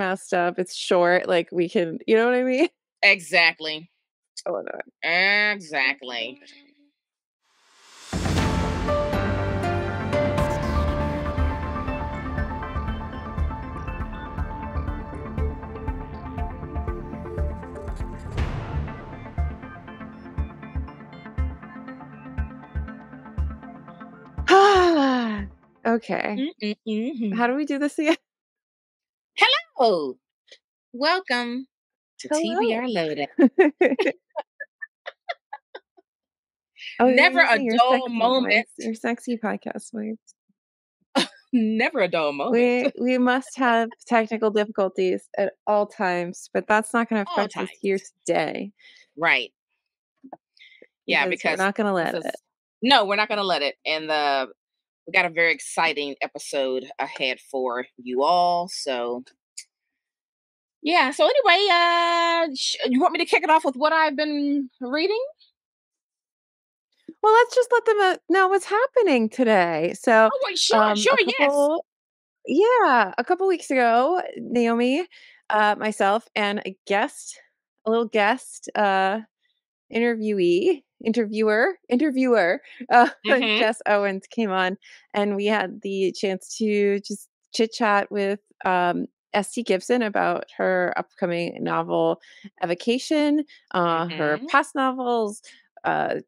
messed up. It's short. Like we can, you know what I mean? Exactly. I love it. Exactly. Okay. Mm-mm-mm. How do we do this again? Hello. Welcome to TBR Lowdown. Never a dull moment. Your sexy podcast voice. Never a dull moment. We must have technical difficulties at all times, but that's not going to All affect us here times. today. Right. Yeah, because we're not going to let it. No, we're not going to let it. And we got a very exciting episode ahead for you all. So yeah. So anyway, you want me to kick it off with what I've been reading? Well, let's just let them know what's happening today. So, sure, yes. Yeah, a couple weeks ago, Naomi, myself, and a little guest, interviewer, Jess Owens came on, and we had the chance to just chit chat with S.T. Gibson about her upcoming novel, Evocation, her past novels,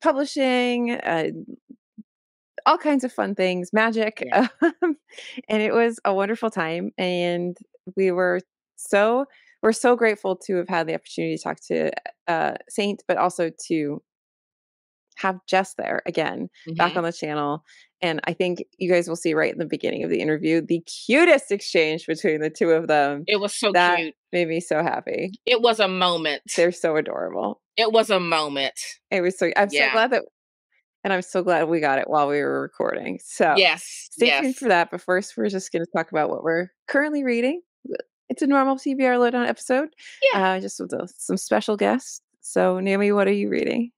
publishing, all kinds of fun things, magic. Yeah. And it was a wonderful time. And we're so grateful to have had the opportunity to talk to Saint, but also to have Jess there again, back on the channel. And I think you guys will see right in the beginning of the interview, the cutest exchange between the two of them. It was so that cute. Made me so happy. It was a moment. They're so adorable. It was a moment. It was so, I'm so glad that, and I'm so glad we got it while we were recording. So stay tuned for that. But first, we're just going to talk about what we're currently reading. It's a normal TBR Lowdown episode. Just with some special guests. So Naomi, what are you reading?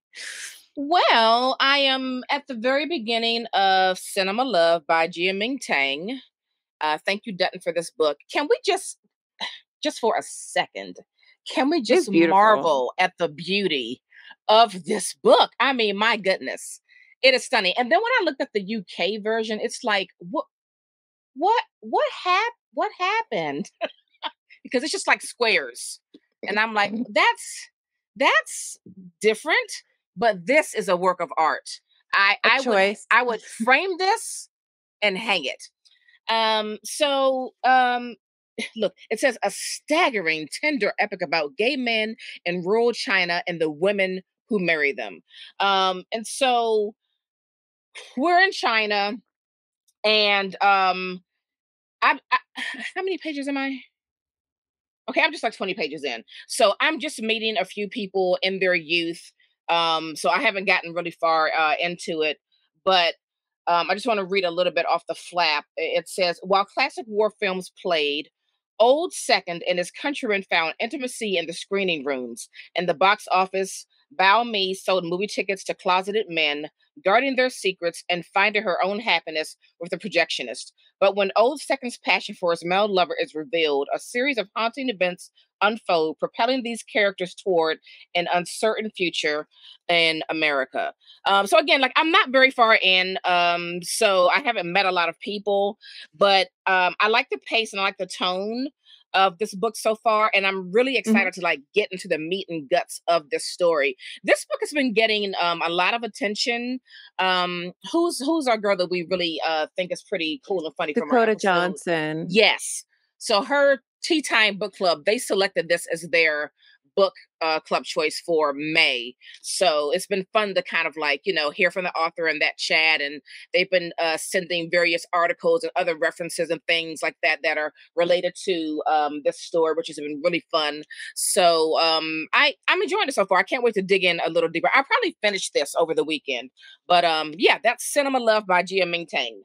Well, I am at the very beginning of Cinema Love by Jia-Ming Tang. Thank you, Dutton, for this book. Can we just for a second, can we just marvel at the beauty of this book? I mean, my goodness, it is stunning. And then when I looked at the UK version, it's like, what happened? Because it's just like squares. And I'm like, that's different. But this is a work of art. I would frame this and hang it. Look, it says a staggering, tender epic about gay men in rural China and the women who marry them. And so we're in China, and how many pages am I? Okay, I'm just like 20 pages in. So I'm just meeting a few people in their youth. So I haven't gotten really far into it, but I just want to read a little bit off the flap. It says, while classic war films played, old second and his countrymen found intimacy in the screening rooms. In the box office, Bao Mi sold movie tickets to closeted men, guarding their secrets and finding her own happiness with the projectionist. But when Old Second's passion for his male lover is revealed, a series of haunting events unfold, propelling these characters toward an uncertain future in America. So again, like I'm not very far in, so I haven't met a lot of people, but I like the pace and I like the tone of this book so far, and I'm really excited to like get into the meat and guts of this story. This book has been getting a lot of attention. Who's our girl that we really think is pretty cool and funny? Dakota Johnson. Yes. So her Tea Time Book Club, they selected this as their book club choice for May. So it's been fun to kind of like, hear from the author in that chat. And they've been sending various articles and other references and things like that that are related to this story, which has been really fun. So I'm enjoying it so far. I can't wait to dig in a little deeper. I'll probably finish this over the weekend. But yeah, that's Cinema Love by Jia-Ming Tang.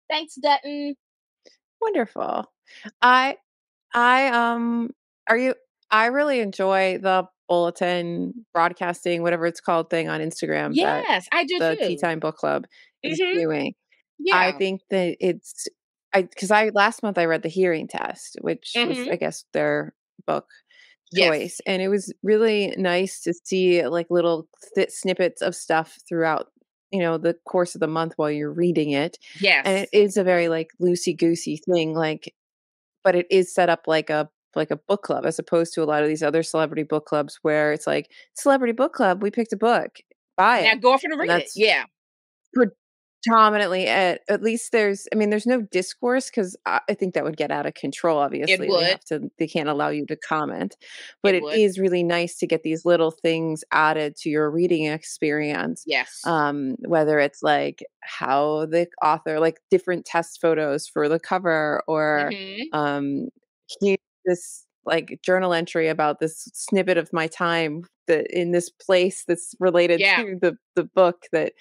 Thanks, Dutton. Wonderful. I really enjoy the bulletin broadcasting, whatever it's called, thing on Instagram. Yes, I do the too. Tea Time Book Club is doing. Yeah. I think that because I last month I read The Hearing Test, which was, Mhm. I guess, their book Yes. choice, and it was really nice to see, like, little snippets of stuff throughout, the course of the month while you're reading it, and it Yes. is a very, like, loosey goosey thing, like, but it is set up like a book club as opposed to a lot of these other celebrity book clubs where it's like, "Celebrity book club, we picked a book, buy Now it," go off and and read it. that's Yeah, predominantly at least there's no discourse 'cause I think that would get out of control, it obviously, would. they can't allow you to comment, but It it would. is really nice to get these little things added to your reading experience, Yes. whether it's, like, how the author like, different test photos for the cover or, Mhm. um, here's this, like, journal entry about this snippet of my time that in this place that's related Yeah, to the book that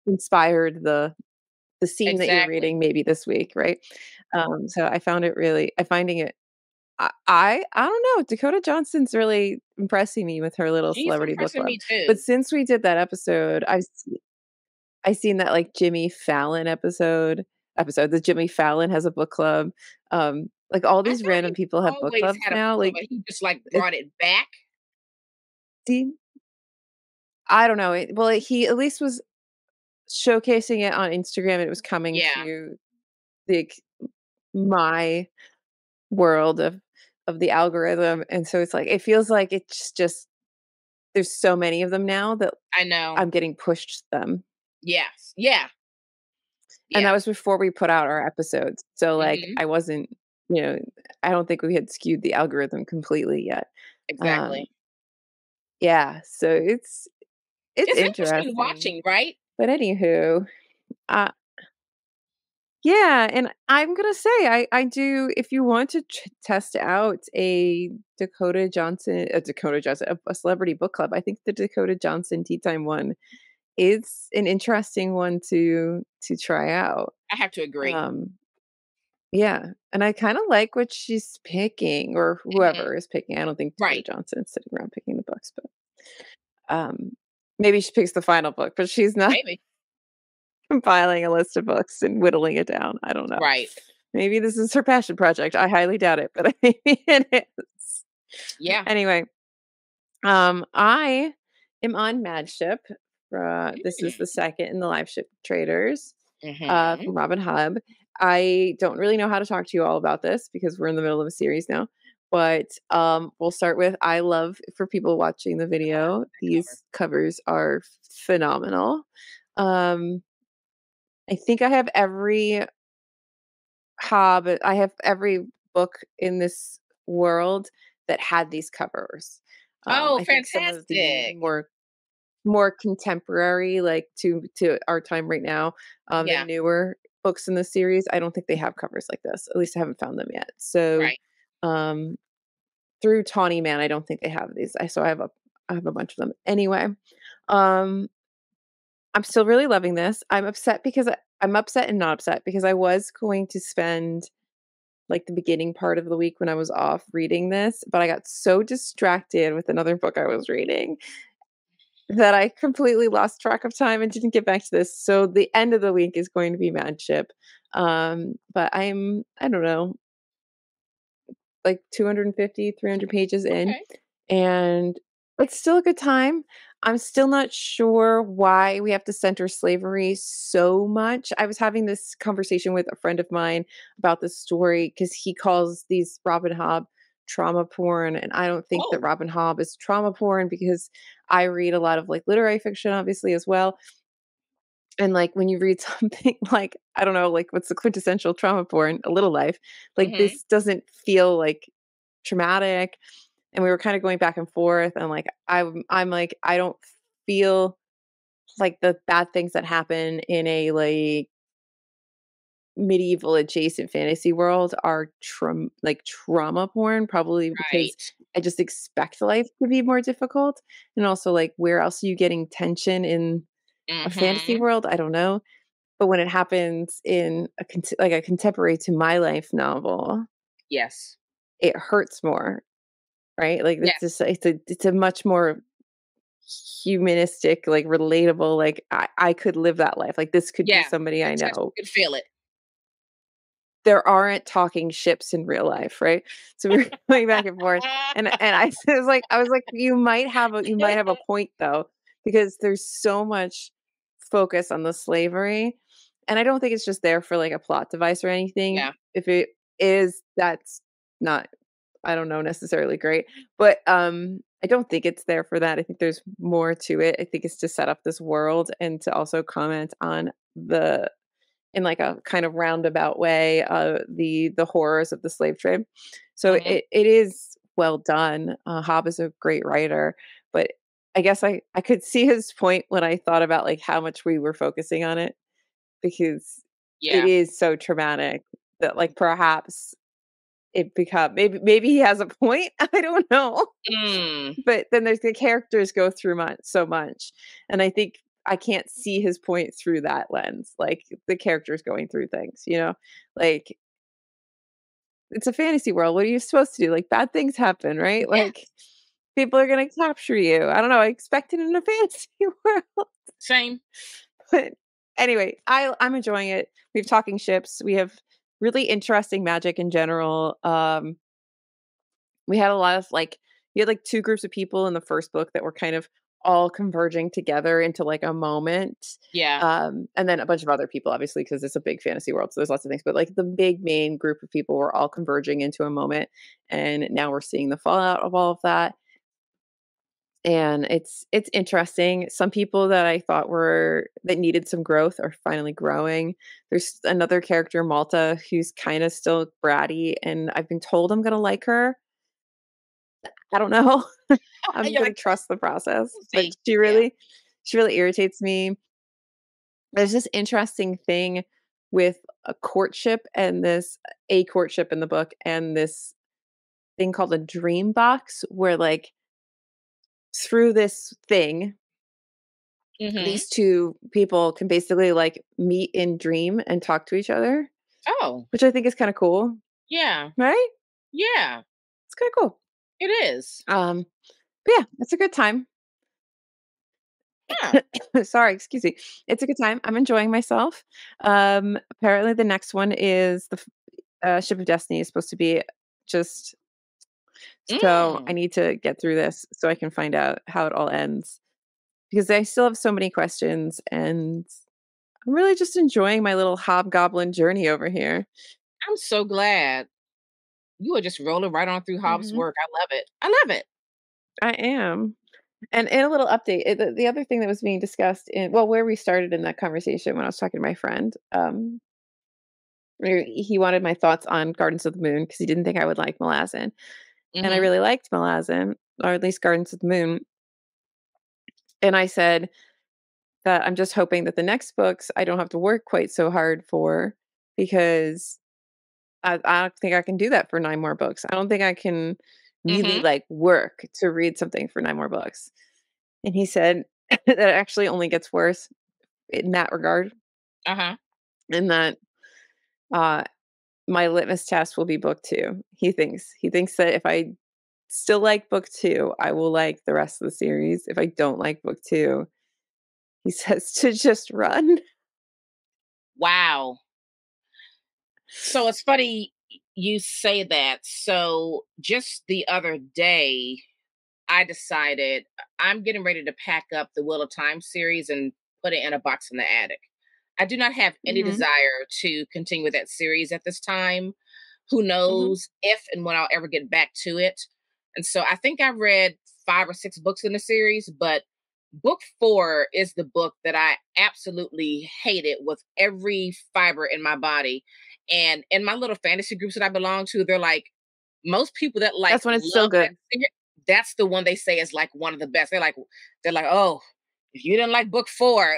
inspired the scene that you're exactly. reading maybe this week, right? So I found it really I finding it I don't know, Dakota Johnson's really impressing me with her little She's celebrity book impressing club. me But too. since we did that episode, I seen that, like, Jimmy Fallon the Jimmy Fallon has a book club. Like, all I these thought random he people have book always clubs had a book now, club, like, but he just, like, it brought it back. seem I don't know, he at least was showcasing it on Instagram, and it was coming Yeah, to the my world of the algorithm, and so it's like it feels like it's just there's so many of them now that I know. I'm getting pushed them, Yes. Yeah, and that yeah. was before we put out our episodes, so, like, Mhm. I wasn't you know, I don't think we had skewed the algorithm completely yet. Um, Exactly. yeah, so it's It's interesting interesting, watching, right? but anywho, uh yeah, and I'm gonna say I do if you want to test out Dakota Johnson, a celebrity book club, I think the Dakota Johnson Tea Time one is an interesting one to try out. I have to agree. Um, yeah, and I kinda like what she's picking or Mhm. whoever is picking. I don't think Dakota Right. Johnson is sitting around picking the books, but, um, maybe she picks the final book, but she's not Maybe. compiling a list of books and whittling it down. I don't know. Right. Maybe this is her passion project. I highly doubt it, but maybe it is. Yeah. Anyway, I am on Mad Ship. This is the second in the live ship traders Mhm. from Robin Hub. I don't really know how to talk to you all about this because we're in the middle of a series now. But we'll start with I love for people watching the video. Cover. These covers are phenomenal. Um, I think I have every book in this world that had these covers. Oh, I think some of the fantastic. more contemporary, like to our time right now, the Yeah. newer books in the series, I don't think they have covers like this. At least I haven't found them yet. So Right. um, through Tawny Man, I don't think they have these. I have a bunch of them. Anyway, um, I'm still really loving this. I'm upset and not upset because I was going to spend like the beginning part of the week when I was off reading this, but I got so distracted with another book I was reading that I completely lost track of time and didn't get back to this. So the end of the week is going to be Mad Ship. But I don't know, like 250, 300 pages in, Okay. and it's still a good time. I'm still not sure why we have to center slavery so much. I was having this conversation with a friend of mine about this story because he calls these Robin Hobb trauma porn, and I don't think that Oh. Robin Hobb is trauma porn because I read a lot of like literary fiction, obviously, as well. And like when you read something like, I don't know, like what's the quintessential trauma porn, A Little Life, like Mhm. this doesn't feel like traumatic, and we were kinda going back and forth, and, like, I'm like, I don't feel like the bad things that happen in a, like, medieval adjacent fantasy world are trauma porn, probably because Right. I just expect life to be more difficult, and also, like, where else are you getting tension in a fantasy Mhm. world? I don't know, but when it happens in a contemporary to my life novel, Yes. it hurts more, right? Like, Yes. it's a much more humanistic, like, relatable, like, I could live that life, like, this could be Yeah. somebody I Yes, yes, you know. could feel it. there aren't talking ships in real life, right? So we were going back and forth, and I was like, you might have a point though, because there's so much focus on the slavery, and I don't think it's just there for like a plot device or anything. Yeah. If it is, that's not, I don't know, necessarily great, but I don't think it's there for that. I think there's more to it. I think it's to set up this world and to also comment on the, in like a kind of roundabout way, the horrors of the slave trade. So Hmm. it is well done. Hobb is a great writer, but I guess I could see his point when I thought about like how much we were focusing on it, because it Yeah. is so traumatic that like perhaps it become, maybe he has a point. I don't know. Mm. But then there's the characters go through much so much, and I think I can't see his point through that lens, like, the characters going through things, you know? Like, it's a fantasy world, what are you supposed to do? Like, bad things happen, right? Yeah. Like, people are gonna capture you. I don't know, I expect it in a fantasy world. Same. But anyway, I'm enjoying it. We have talking ships, we have really interesting magic in general. We had a lot of like, we had like 2 groups of people in the first book that were kind of all converging together into like a moment. Yeah. And then a bunch of other people, obviously, because it's a big fantasy world. So there's lots of things, but like the big main group of people were all converging into a moment. And now we're seeing the fallout of all of that. And it's interesting. Some people that I thought were that needed some growth are finally growing. There's another character, Malta, who's kind of still bratty, and I've been told I'm gonna like her. I don't know. I'm You're gonna like, trust the process, we'll but see. Yeah. she really irritates me. There's this interesting thing with a courtship and this a courtship in the book and this thing called a dream box where like through this thing, Hmm. these 2 people can basically like meet in dream and talk to each other, Oh, which I think is kind of cool, yeah. right? Yeah. It's kind of cool. It is. Um, but yeah, it's a good time. Yeah. Sorry, excuse me. It's a good time. I'm enjoying myself. Apparently the next one is Ship of Destiny is supposed to be just, so I Mm. need to get through this so I can find out how it all ends, because I still have so many questions and I'm really just enjoying my little hobgoblin journey over here. I'm so glad you are just rolling right on through Hobbs' Mhm. work. I love it. I love it. I am. And in a little update, the other thing that was being discussed in, well, where we started in that conversation when I was talking to my friend, where he wanted my thoughts on Gardens of the Moon because he didn't think I would like Malazan. And I Hmm. really liked Malazan, or at least Gardens of the Moon. And I said that I'm just hoping that the next books I don't have to work quite so hard for, because I don't think I can do that for 9 more books. I don't think I can really Hmm. like work to read something for 9 more books. And he said that it actually only gets worse in that regard, Uh-huh. and that uh my litmus test will be book 2. He thinks that if I still like book 2, I will like the rest of the series. If I don't like book 2, he says to just run. Wow. So it's funny you say that. So just the other day, I decided I'm getting ready to pack up the Wheel of Time series and put it in a box in the attic. I do not have any Mhm, desire to continue with that series at this time. Who mhm. knows if and when I'll ever get back to it. And so I think I read 5 or 6 books in the series, but book 4 is the book that I absolutely hated with every fiber in my body. And in my little fantasy groups that I belong to, they're like, most people that like That's when it's so love that good. series, that's the one they say is like one of the best. They're like, oh, if you didn't like book 4,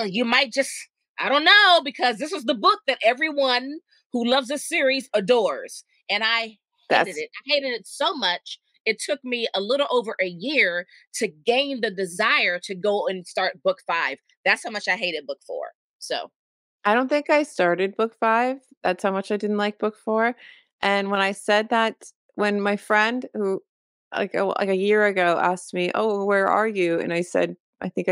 you might just, I don't know, because this is the book that everyone who loves this series adores. And I hated That's it. I hated it so much. It took me a little over a year to gain the desire to go and start book 5. That's how much I hated book 4. So, I don't think I started book 5. That's how much I didn't like book 4. And when I said that, when my friend who like a year ago asked me, "Oh, where are you?" And I said, "I think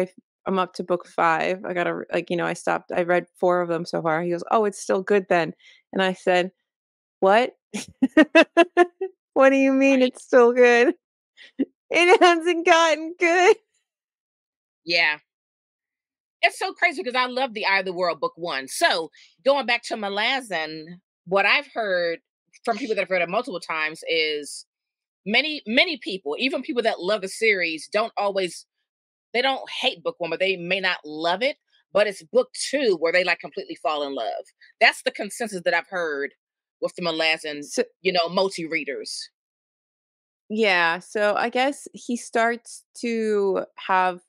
I'm up to book 5. I gotta like, I stopped. I read 4 of them so far. He goes, "Oh, it's still good then." And I said, "What? What do you mean Right. it's still good? It hasn't gotten good." Yeah. It's so crazy because I love The Eye of the World book 1. So going back to Malazan, what I've heard from people that have read it multiple times is many people, even people that love the series, they don't hate book 1, but they may not love it. But it's book 2 where they like completely fall in love. That's the consensus that I've heard with the Malazan, So multi readers. yeah, so I guess he starts to have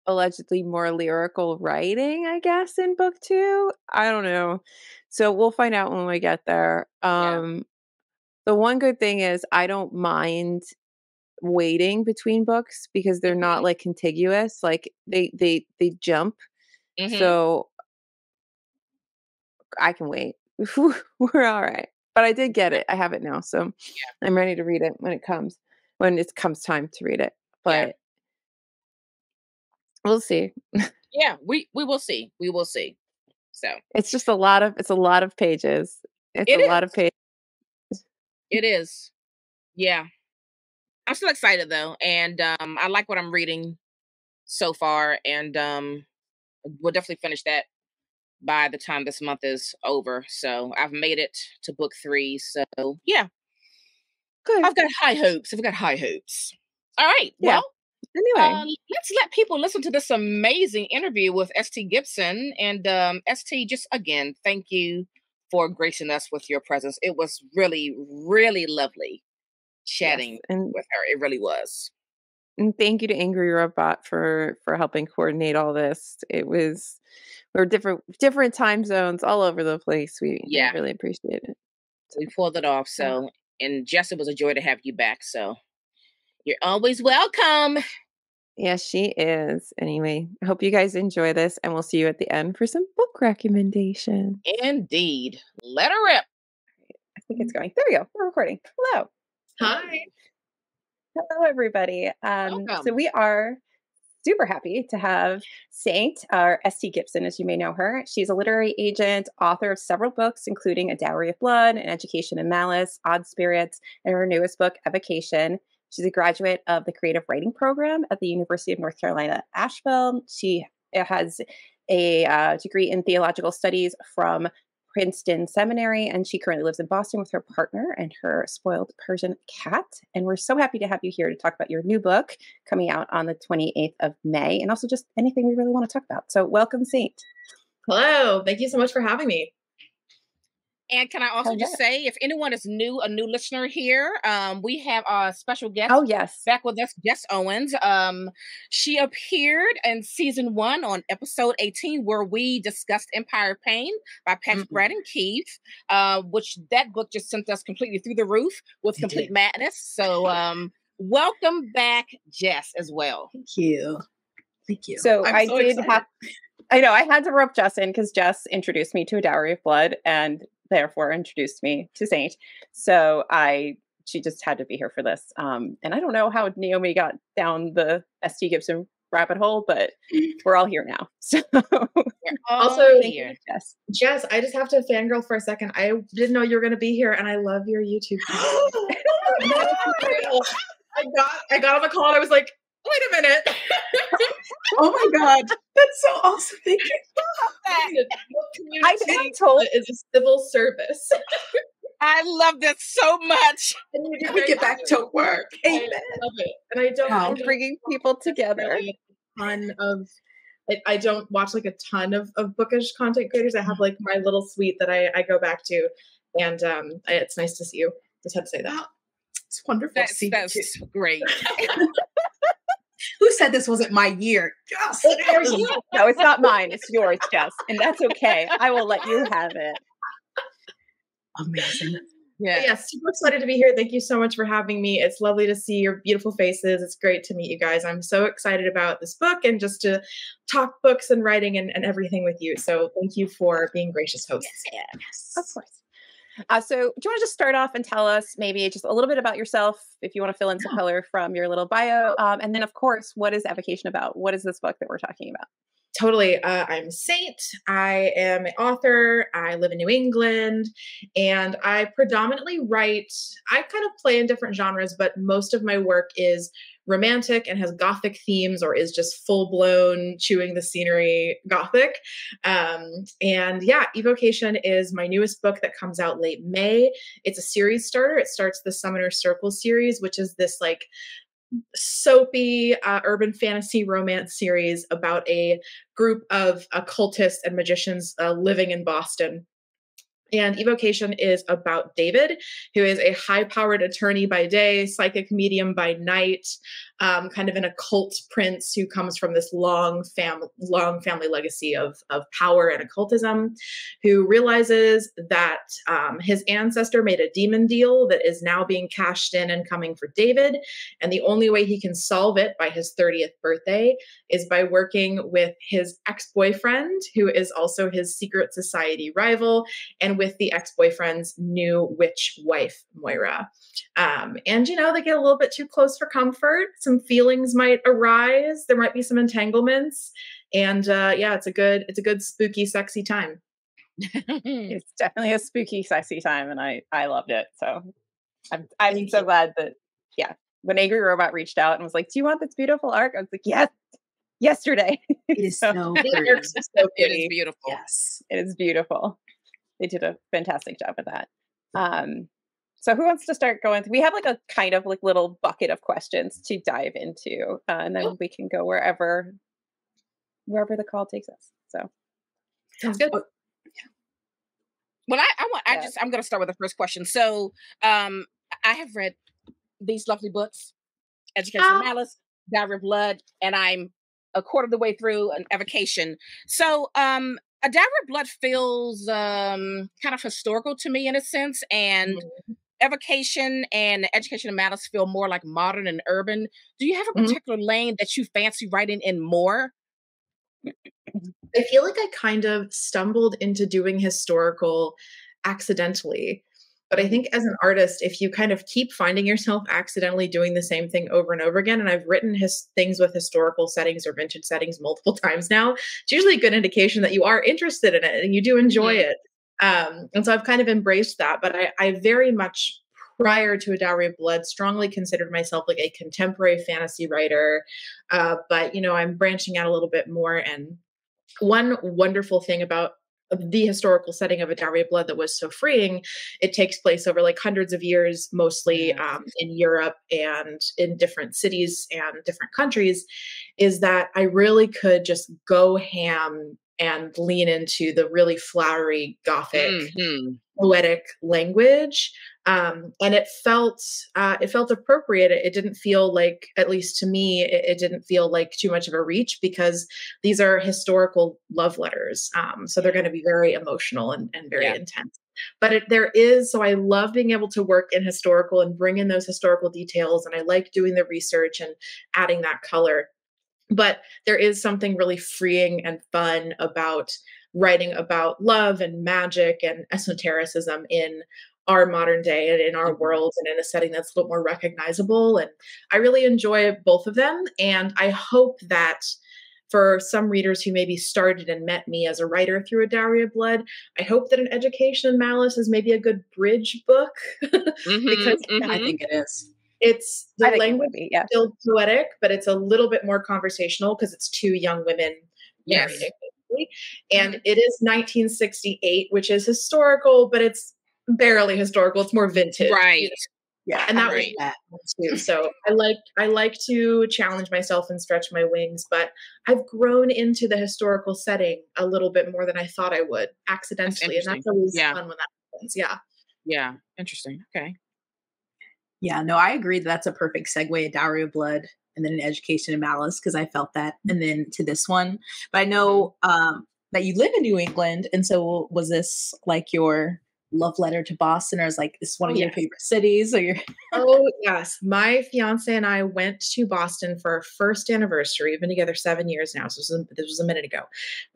allegedly more lyrical writing, I guess, in book 2. I don't know. So we'll find out when we get there. Yeah. The one good thing is I don't mind waiting between books because they're not Hmm. like contiguous. Like they jump. Hmm. So I can wait. We're all right. But I did get it. I have it now. So I'm ready to read it when it comes time to read it. Yeah. But we'll see. Yeah. We will see. We will see. So It's a lot of pages. It's it a lot of is. pages. It is. Yeah. I'm still excited though. And I like what I'm reading so far. And we'll definitely finish that by the time this month is over. So I've made it to book 3. So yeah, Good. I've got high hopes. I've got high hopes. All right. Yeah. Well, Anyway, let's let people listen to this amazing interview with ST Gibson. And ST, just again, thank you for gracing us with your presence. It was really, really lovely yes. chatting with her. It really was. And thank you to Angry Robot for helping coordinate all this. We're different time zones all over the place. We Yeah, really appreciate it. So, we pulled it off. uh, So, and Jess, it was a joy to have you back. So, you're always welcome. yes, she is. Anyway, I hope you guys enjoy this, and we'll see you at the end for some book recommendations. Indeed. Let her rip. I think it's going. There we go. We're recording. Hello. Hi. Hello, everybody. So Welcome. we are super happy to have Saint, our ST Gibson, as you may know her. She's a literary agent, author of several books, including A Dowry of Blood, An Education in Malice, Odd Spirits, and her newest book, Evocation. She's a graduate of the Creative Writing Program at the University of North Carolina, Asheville. She has a degree in theological studies from Princeton Seminary, and she currently lives in Boston with her partner and her spoiled Persian cat. And we're so happy to have you here to talk about your new book coming out on the 28th of May, and also just anything we really want to talk about. So welcome, Saint. Hello. Thank you so much for having me. And can I also Hello. just say, if anyone is a new listener here, we have a special guest Oh, yes. back with us, Jess Owens. She appeared in season 1 on episode 18, where we discussed Empire of Pain by Patrick Braden Keefe, which that book just sent us completely through the roof with complete madness. So welcome back, Jess, as well. Thank you. Thank you. So I'm so excited. I know I had to rope Jess in because Jess introduced me to A Dowry of Blood and therefore introduced me to Saint. So she just had to be here for this. And I don't know how Naomi got down the ST Gibson rabbit hole, but we're all here now. So Also, thank you, Jess. Jess, I just have to fangirl for a second. I didn't know you were going to be here, and I love your YouTube. I got on the call and I was like, wait a minute. Oh my God. That's so awesome. Thank you. I told is a civil service. I love this so much. And you we get back to work. Amen. I love it. And I don't bringing people together. Really a ton of I don't watch like a ton of bookish content creators. I have like my little suite that I go back to, and it's nice to see you. Just had to say that. It's wonderful. That's great. Who said this wasn't my year? Jess. No, it's not mine. It's yours, Jess, and that's okay. I will let you have it. Amazing. Yeah, super excited to be here. Thank you so much for having me. It's lovely to see your beautiful faces. It's great to meet you guys. I'm so excited about this book and just to talk books and writing and everything with you. So thank you for being gracious hosts. Yes. Of course. So do you want to just start off and tell us maybe just a little bit about yourself, if you want to fill in some color from your little bio, and then of course, what is Evocation about? What is this book that we're talking about? Totally. I'm Saint. I am an author. I live in New England, and I predominantly write. I kind of play in different genres, but most of my work is romantic and has gothic themes, or is just full blown chewing the scenery gothic. And yeah, Evocation is my newest book that comes out late May. It's a series starter. It starts the Summoner Circle series, which is this like soapy urban fantasy romance series about a group of occultists and magicians living in Boston. And Evocation is about David, who is a high-powered attorney by day, psychic medium by night, kind of an occult prince who comes from this long family legacy of power and occultism, who realizes that his ancestor made a demon deal that is now being cashed in and coming for David. And the only way he can solve it by his 30th birthday is by working with his ex-boyfriend, who is also his secret society rival, and with the ex-boyfriend's new witch wife, Moira. And, you know, they get a little bit too close for comfort. Some feelings might arise. There might be some entanglements. And yeah, it's a good, spooky, sexy time. It's definitely a spooky, sexy time, and I loved it. So I'm so glad that, yeah, when Angry Robot reached out and was like, "Do you want this beautiful arc?" I was like, "Yes, yesterday." It is so pretty. It is beautiful. Yes. It is beautiful. They did a fantastic job with that. So who wants to start going? We have like a kind of like little bucket of questions to dive into, and then we can go wherever the call takes us. So sounds good. Well, I'm going to start with the first question. So, I have read these lovely books, Education of Malice, Diary of Blood, and I'm a quarter of the way through an Evocation. So, a Diary of Blood feels kind of historical to me in a sense, and Evocation and Education of Malice feel more like modern and urban. Do you have a particular lane that you fancy writing in more? I feel like I kind of stumbled into doing historical accidentally. But I think as an artist, if you kind of keep finding yourself accidentally doing the same thing over and over again, and I've written things with historical settings or vintage settings multiple times now, it's usually a good indication that you are interested in it and you do enjoy it. And so I've kind of embraced that. But I very much, prior to A Dowry of Blood, strongly considered myself like a contemporary fantasy writer. But, you know, I'm branching out a little bit more. And one wonderful thing about the historical setting of A Dowry of Blood that was so freeing, it takes place over like hundreds of years, mostly in Europe and in different cities and different countries, is that I really could just go ham and lean into the really flowery Gothic poetic language. And it felt appropriate. It didn't feel like, at least to me, it didn't feel like too much of a reach, because these are historical love letters. So they're going to be very emotional and very intense. But so I love being able to work in historical and bring in those historical details. And I like doing the research and adding that color. But there is something really freeing and fun about writing about love and magic and esotericism in our modern day and in our world and in a setting that's a little more recognizable. And I really enjoy both of them. And I hope that for some readers who maybe started and met me as a writer through A Dowry of Blood, I hope that An Education in Malice is maybe a good bridge book because I think it is. It's the language still poetic, but it's a little bit more conversational because it's two young women narrating. And it is 1968, which is historical, but it's barely historical. It's more vintage. Right. You know? Yeah. And that was that too. So I like to challenge myself and stretch my wings, but I've grown into the historical setting a little bit more than I thought I would accidentally. And that's always fun when that happens. Yeah. Yeah. Interesting. Okay. Yeah, no, I agree that's a perfect segue, A Dowry of Blood, and then An Education in Malice, because I felt that, and then to this one. But I know that you live in New England, and so was this like your love letter to Boston, or is like, this one Oh, of your yes. favorite cities, or your Oh, yes. My fiance and I went to Boston for our first anniversary. We've been together 7 years now. So this was a minute ago.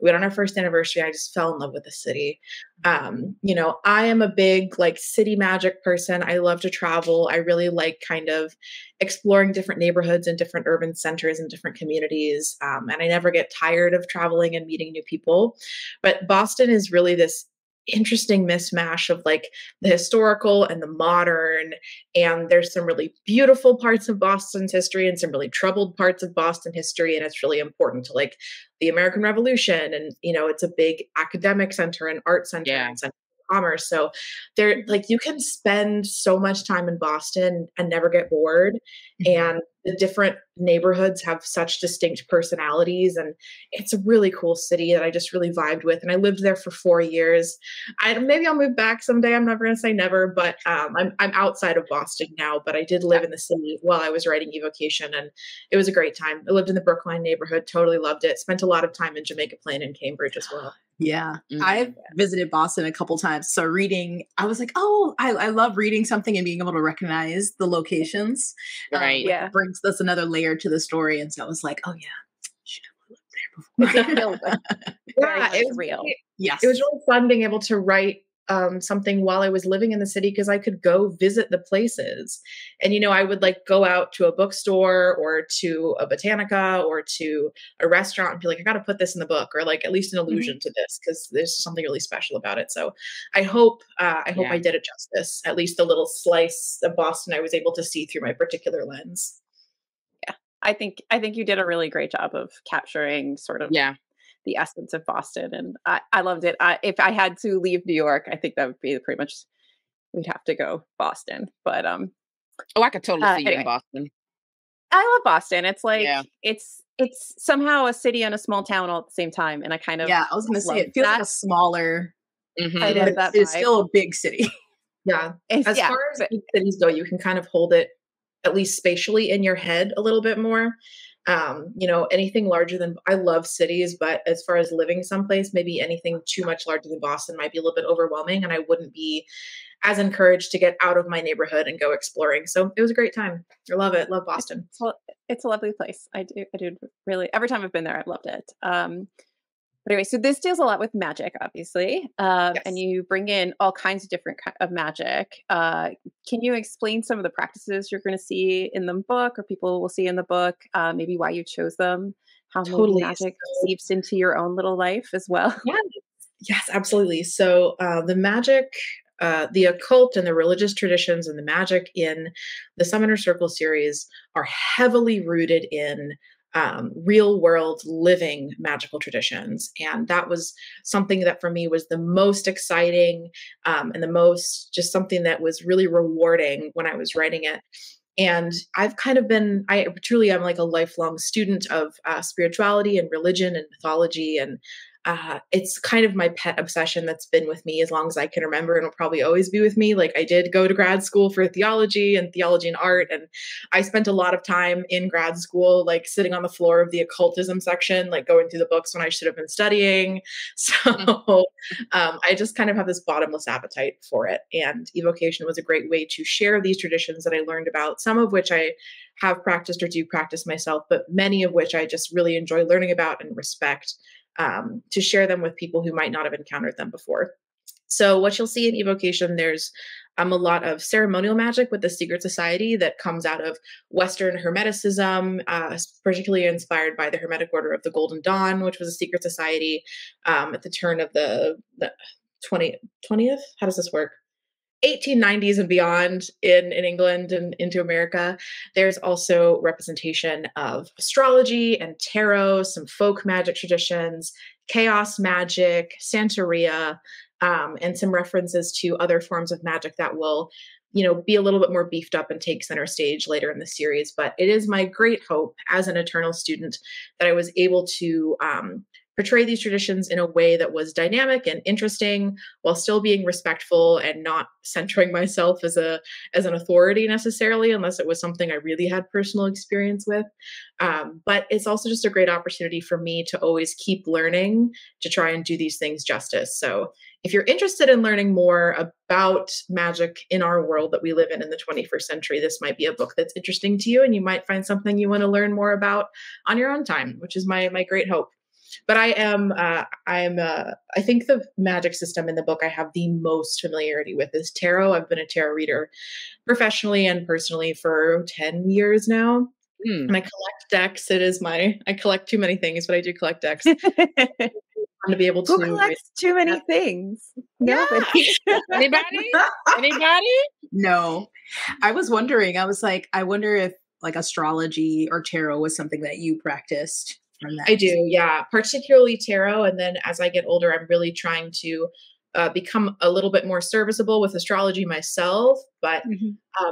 We went on our first anniversary. I just fell in love with the city. I am a big like city magic person. I love to travel. I really like kind of exploring different neighborhoods and different urban centers and different communities. And I never get tired of traveling and meeting new people. But Boston is really this interesting mismatch of like the historical and the modern, and there's some really beautiful parts of Boston's history and some really troubled parts of Boston history, and it's really important to like the American Revolution, and it's a big academic center and art center Yeah. and center of commerce. So there, like, you can spend so much time in Boston and never get bored. And the different neighborhoods have such distinct personalities, and it's a really cool city that I just really vibed with. And I lived there for 4 years. Maybe I'll move back someday. I'm never going to say never, but I'm outside of Boston now. But I did live in the city while I was writing Evocation, and it was a great time. I lived in the Brookline neighborhood, totally loved it. Spent a lot of time in Jamaica Plain and Cambridge as well. Yeah. Mhm. I've visited Boston a couple times. So reading, I was like, oh, I love reading something and being able to recognize the locations. Right. Yeah. It brings us another layer to the story. And so I was like, oh yeah, should have lived there before. It feels very Yeah, much it was real. Yes. It was really fun being able to write something while I was living in the city, because I could go visit the places. And, I would like go out to a bookstore or to a botanica or to a restaurant and be like, I got to put this in the book, or like at least an allusion to this, because there's something really special about it. So I hope Yeah. I did it justice. At least a little slice of Boston I was able to see through my particular lens. I think you did a really great job of capturing sort of Yeah. the essence of Boston, and I loved it. If I had to leave New York, I think that would be pretty much we'd have to go Boston. But Oh, I could totally see you in anyway, Boston. I love Boston. It's like Yeah. it's somehow a city and a small town all at the same time, and I kind of Yeah. I was going to say, love it feels like that. a smaller, Mhm. I It love is. that it's vibe. still a big city. Yeah. It's, As yeah, far as but big cities go, you can kind of hold it at least spatially in your head a little bit more. Anything larger than, I love cities, but as far as living someplace, maybe anything too much larger than Boston might be a little bit overwhelming, and I wouldn't be as encouraged to get out of my neighborhood and go exploring. So it was a great time. I love it. Love Boston. it's a lovely place. I do really. Every time I've been there, I've loved it. But anyway, so this deals a lot with magic, obviously, and Yes. you bring in all kinds of different of magic. Can you explain some of the practices you're going to see in the book, or people will see in the book? Maybe why you chose them, how maybe Totally. magic So, seeps into your own little life as well. yeah. Yes, absolutely. So the magic, the occult and the religious traditions and the magic in the Summoner Circle series are heavily rooted in real world living magical traditions. And that was something that for me was the most exciting, and the most just something that was really rewarding when I was writing it. And I've kind of been, I truly am like a lifelong student of spirituality and religion and mythology. And it's kind of my pet obsession that's been with me as long as I can remember, and will probably always be with me. Like, I did go to grad school for theology and art, and I spent a lot of time in grad school, like sitting on the floor of the occultism section, like going through the books when I should have been studying. So I just kind of have this bottomless appetite for it. And Evocation was a great way to share these traditions that I learned about, some of which I have practiced or do practice myself, but many of which I just really enjoy learning about and respect, to share them with people who might not have encountered them before. So what you'll see in Evocation, there's a lot of ceremonial magic with the secret society that comes out of Western Hermeticism, particularly inspired by the Hermetic Order of the Golden Dawn, which was a secret society at the turn of the 20th. How does this work? 1890s and beyond in England and into America. There's also representation of astrology and tarot, some folk magic traditions, chaos magic, Santeria, and some references to other forms of magic that will, be a little bit more beefed up and take center stage later in the series. But it is my great hope as an eternal student that I was able to portray these traditions in a way that was dynamic and interesting while still being respectful and not centering myself as an authority necessarily, unless it was something I really had personal experience with. But it's also just a great opportunity for me to always keep learning to try and do these things justice. So if you're interested in learning more about magic in our world that we live in the 21st century, this might be a book that's interesting to you, and you might find something you want to learn more about on your own time, which is my great hope. But I think the magic system in the book I have the most familiarity with is tarot. I've been a tarot reader professionally and personally for 10 years now. And I collect decks. I collect too many things, but I do collect decks. To be able to Who collects too many things? Nobody. Anybody? Anybody? No. I was wondering, I was like, I wonder if like astrology or tarot was something that you practiced from that. I do, yeah. Particularly tarot. And then as I get older, I'm really trying to become a little bit more serviceable with astrology myself. But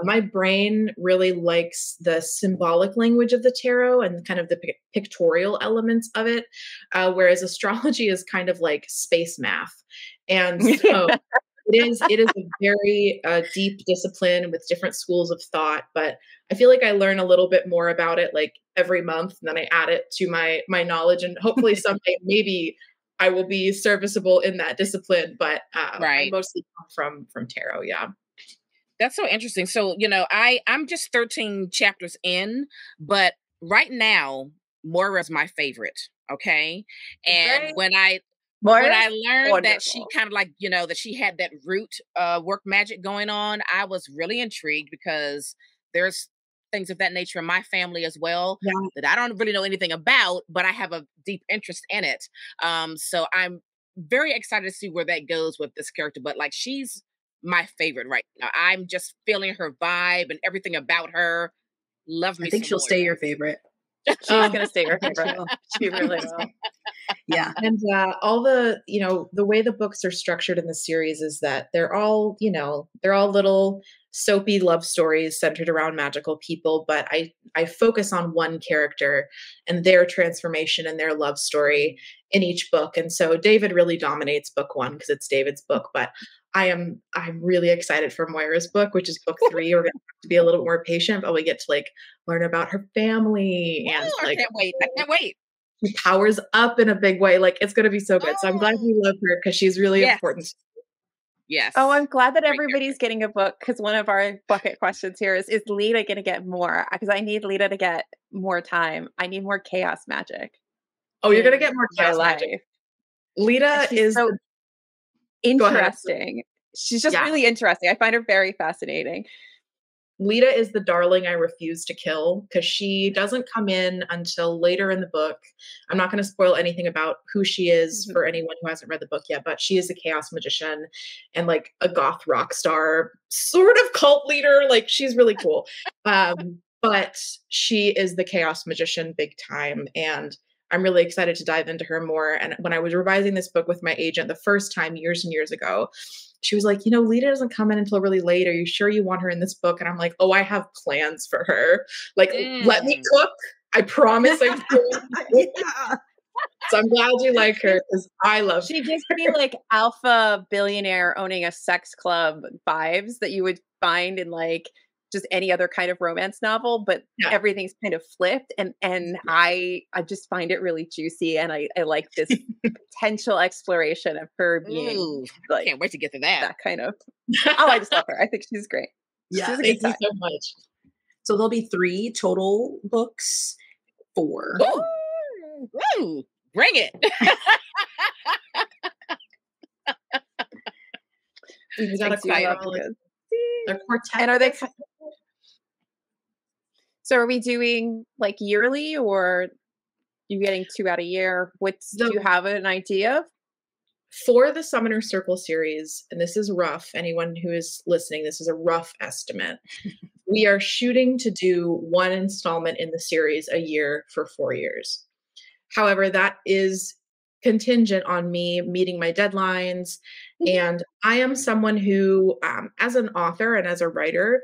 my brain really likes the symbolic language of the tarot and kind of the pictorial elements of it, whereas astrology is kind of like space math. And so it is a very deep discipline with different schools of thought. But I feel like I learn a little bit more about it like every month, and then I add it to my knowledge, and hopefully someday maybe I will be serviceable in that discipline, but I mostly come from tarot. Yeah. That's so interesting. So, I'm just 13 chapters in, but right now, Moira's my favorite. Okay. And when I learned that she kind of like, that she had that root work magic going on, I was really intrigued because there's things of that nature in my family as well that I don't really know anything about, but I have a deep interest in it. So I'm very excited to see where that goes with this character. But like, she's my favorite right now. I'm just feeling her vibe and everything about her. Love me. I think she'll stay your favorite. She's gonna stay your favorite. She really will. Yeah. And all the, the way the books are structured in the series is that they're all little soapy love stories centered around magical people. But I focus on one character and their transformation and their love story in each book. And so David really dominates book one because it's David's book. But I'm really excited for Moira's book, which is book 3. We're going to have to be a little more patient, but we get to like learn about her family and I can't wait. I can't wait. She powers up in a big way. Like, it's going to be so good. So I'm glad we love her because she's really important. Yes. Oh, I'm glad that everybody's getting a book, because one of our bucket questions here is Lita going to get more? Because I need Lita to get more time. I need more chaos magic. Oh, you're going to get more chaos magic. Lita is so interesting. She's just really interesting. I find her very fascinating. Lita is the darling I refuse to kill because she doesn't come in until later in the book. I'm not going to spoil anything about who she is for anyone who hasn't read the book yet, but she is a chaos magician and like a goth rock star, sort of cult leader. Like, she's really cool. But she is the chaos magician big time. And I'm really excited to dive into her more. And when I was revising this book with my agent the first time years and years ago, she was like, Lita doesn't come in until really late. Are you sure you want her in this book? And I'm like, oh, I have plans for her. Like, let me cook. I promise I'm So I'm glad you like her because I love her. She gives me like alpha billionaire owning a sex club vibes that you would find in like just any other kind of romance novel, but everything's kind of flipped. And I just find it really juicy. And I like this potential exploration of her being like, can't wait to get to that. That kind of, I just love her. I think she's great. Yeah. Thank you so much. So there'll be 3 total books. 4. Woo! Bring it. We got a quartet. And are they? So are we doing like yearly, or you getting 2 out a year? Do you have an idea? For the Summoner Circle series, and this is rough, anyone who is listening, this is a rough estimate. We are shooting to do 1 installment in the series a year for 4 years. However, that is contingent on me meeting my deadlines. And I am someone who, as an author and as a writer,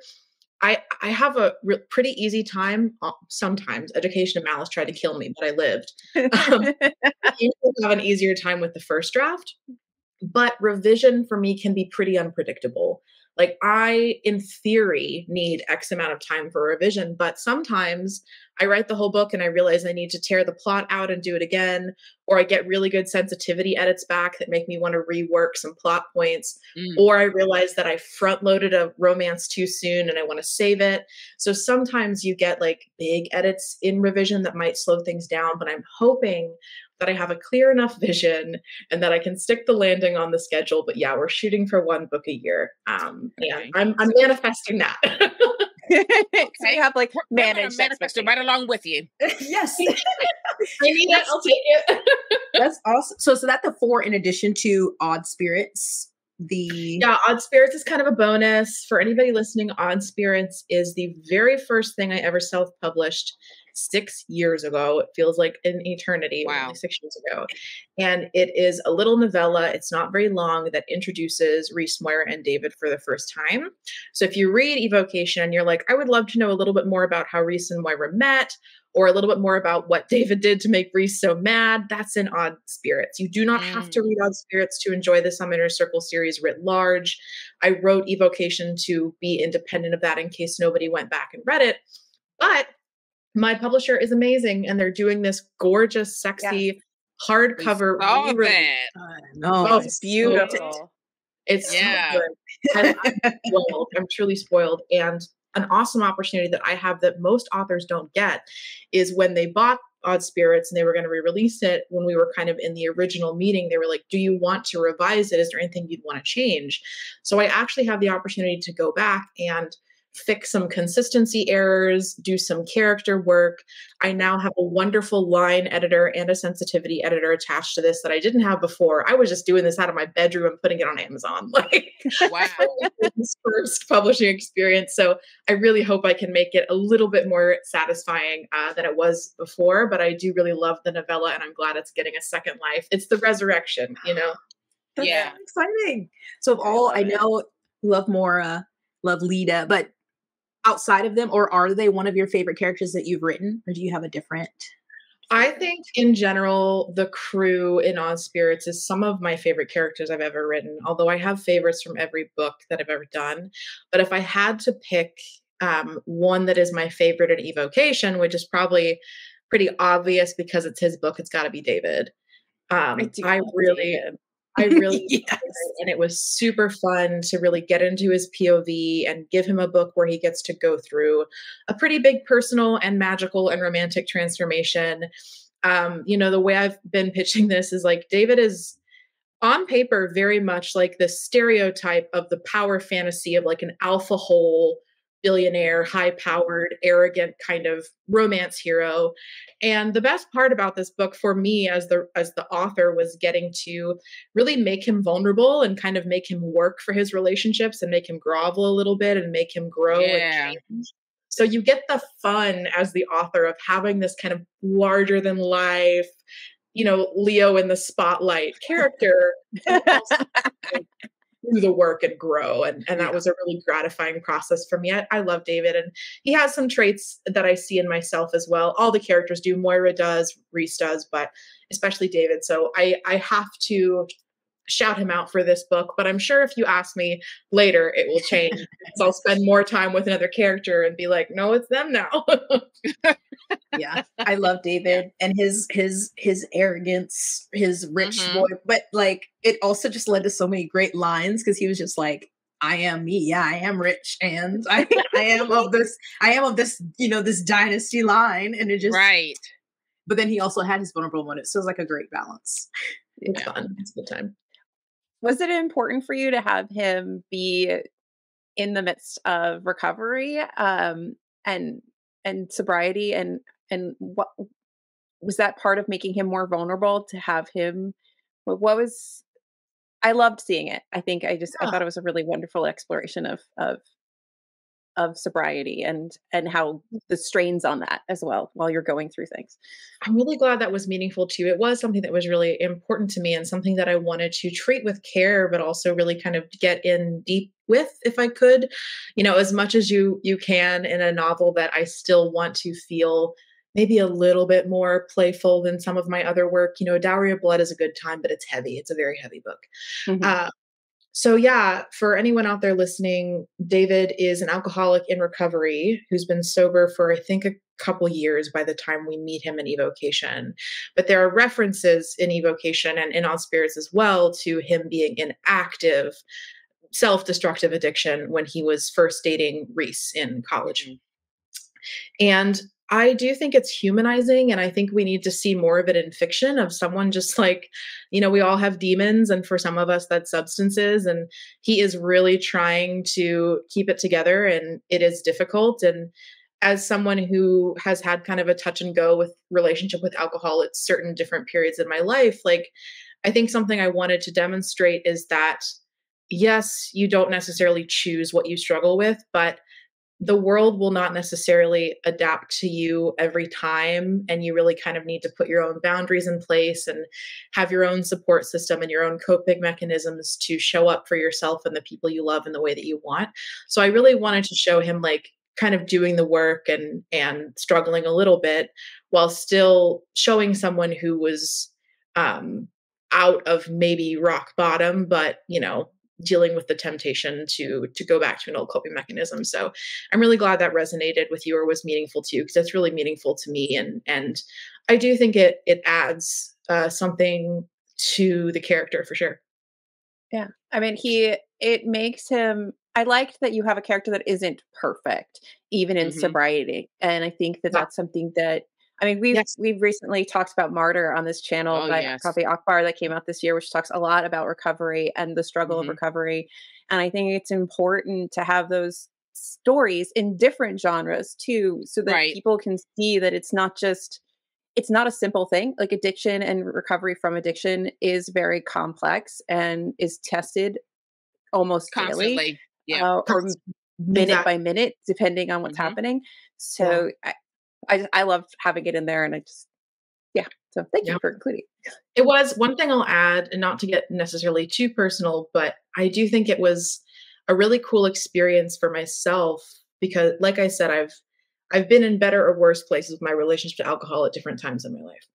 I have a pretty easy time. Sometimes Education of Malice tried to kill me, but I lived. I usually have an easier time with the first draft, but revision for me can be pretty unpredictable. Like I, in theory, need X amount of time for revision, but sometimes I write the whole book and I realize I need to tear the plot out and do it again, or I get really good sensitivity edits back that make me want to rework some plot points, or I realize that I front loaded a romance too soon and I want to save it. So sometimes you get like big edits in revision that might slow things down, but I'm hoping that I have a clear enough vision and that I can stick the landing on the schedule. But yeah, we're shooting for 1 book a year. Okay. And I'm manifesting that. So you have like managed manifesto right along with you. Yes. I need it. I'll take it. That's awesome. So that's the 4 in addition to Odd Spirits. Yeah, Odd Spirits is kind of a bonus. For anybody listening, Odd Spirits is the very first thing I ever self-published 6 years ago. It feels like an eternity. Wow. Only 6 years ago. And it is a little novella. It's not very long, that introduces Reese Moira and David for the first time. So if you read Evocation and you're like, I would love to know a little bit more about how Reese and Moira met, or a little bit more about what David did to make Reese so mad, that's in Odd Spirits. You do not have to read Odd Spirits to enjoy the Some Inner Circle series writ large. I wrote Evocation to be independent of that in case nobody went back and read it. But my publisher is amazing, and they're doing this gorgeous, sexy hardcover. No, it's beautiful. It's so good. I'm spoiled. I'm truly spoiled. And an awesome opportunity that I have that most authors don't get is when they bought Odd Spirits and they were going to re-release it, when we were kind of in the original meeting, they were like, do you want to revise it? Is there anything you'd want to change? So I actually have the opportunity to go back and fix some consistency errors, do some character work. I now have a wonderful line editor and a sensitivity editor attached to this that I didn't have before. I was just doing this out of my bedroom and putting it on Amazon. Like, wow. This first publishing experience. So I really hope I can make it a little bit more satisfying than it was before. But I do really love the novella, and I'm glad it's getting a second life. It's the resurrection, you know? That's exciting. So of all, I know love Mora, love Lita, but outside of them, or are they one of your favorite characters that you've written, or do you have a different? I think in general, the crew in Odd Spirits is some of my favorite characters I've ever written, although I have favorites from every book that I've ever done. But if I had to pick one that is my favorite in Evocation, which is probably pretty obvious because it's his book, it's got to be David. I really Yes. and it was super fun to really get into his POV and give him a book where he gets to go through a pretty big personal and magical and romantic transformation. You know, the way I've been pitching this is like, David is on paper very much like the stereotype of the power fantasy of like an alpha hole billionaire, high-powered, arrogant kind of romance hero. And the best part about this book for me as the author was getting to really make him vulnerable and kind of make him work for his relationships and make him grovel a little bit and make him grow and change. So you get the fun as the author of having this kind of larger than life, you know, Leo in the spotlight character do the work and grow. And that was a really gratifying process for me. I love David, and he has some traits that I see in myself as well. All the characters do. Moira does, Reese does, but especially David. So I have to shout him out for this book, but I'm sure if you ask me later, it will change. Because I'll spend more time with another character and be like, no, it's them now. Yeah, I love David and his arrogance, his rich boy, but like it also just led to so many great lines because he was just like, I am me. Yeah, I am rich, and I am of this, you know, this dynasty line, and it just right. But then he also had his vulnerable moments, so it was like a great balance. It's fun. It's a good time. Was it important for you to have him be in the midst of recovery and sobriety, and what was that part of making him more vulnerable to have him? What was? I loved seeing it. I think I thought it was a really wonderful exploration of of sobriety and how the strains on that as well while you're going through things. I'm really glad that was meaningful to you. It was something that was really important to me and something that I wanted to treat with care, but also really kind of get in deep with if I could, as much as you can in a novel that I still want to feel maybe a little bit more playful than some of my other work. Dowry of Blood is a good time, but it's heavy. It's a very heavy book. Mhm. So yeah, for anyone out there listening, David is an alcoholic in recovery who's been sober for I think a couple years by the time we meet him in Evocation. But there are references in Evocation and in On Spirits as well to him being in active self-destructive addiction when he was first dating Reese in college. Mhm. And I do think it's humanizing. And I think we need to see more of it in fiction of someone just like, we all have demons. And for some of us, that's substances. And he is really trying to keep it together. And it is difficult. And as someone who has had kind of a touch and go with relationship with alcohol at certain different periods in my life, like, I think something I wanted to demonstrate is that, yes, you don't necessarily choose what you struggle with, but the world will not necessarily adapt to you every time. And you really kind of need to put your own boundaries in place and have your own support system and your own coping mechanisms to show up for yourself and the people you love in the way that you want. So I really wanted to show him like kind of doing the work and struggling a little bit while still showing someone who was out of maybe rock bottom, but dealing with the temptation to go back to an old coping mechanism. So I'm really glad that resonated with you or was meaningful to you, because that's really meaningful to me. And I do think it adds something to the character for sure. Yeah. I mean, it makes him, I liked that you have a character that isn't perfect, even in Mhm. sobriety. And I think that Yeah. that's something that, I mean, we've recently talked about Martyr on this channel Oh, by yes. Coffee Akbar that came out this year, which talks a lot about recovery and the struggle of Mhm. recovery. And I think it's important to have those stories in different genres too, so that Right. people can see that it's not a simple thing. Like addiction and recovery from addiction is very complex and is tested almost daily, Constantly. Yeah. or minute by Exactly. minute, depending on what's Mhm. happening. Yeah. So I loved having it in there, and I just yeah. So thank Yeah. you for including. It was one thing I'll add, and not to get necessarily too personal, but I do think it was a really cool experience for myself because, like I said, I've been in better or worse places with my relationship to alcohol at different times in my life.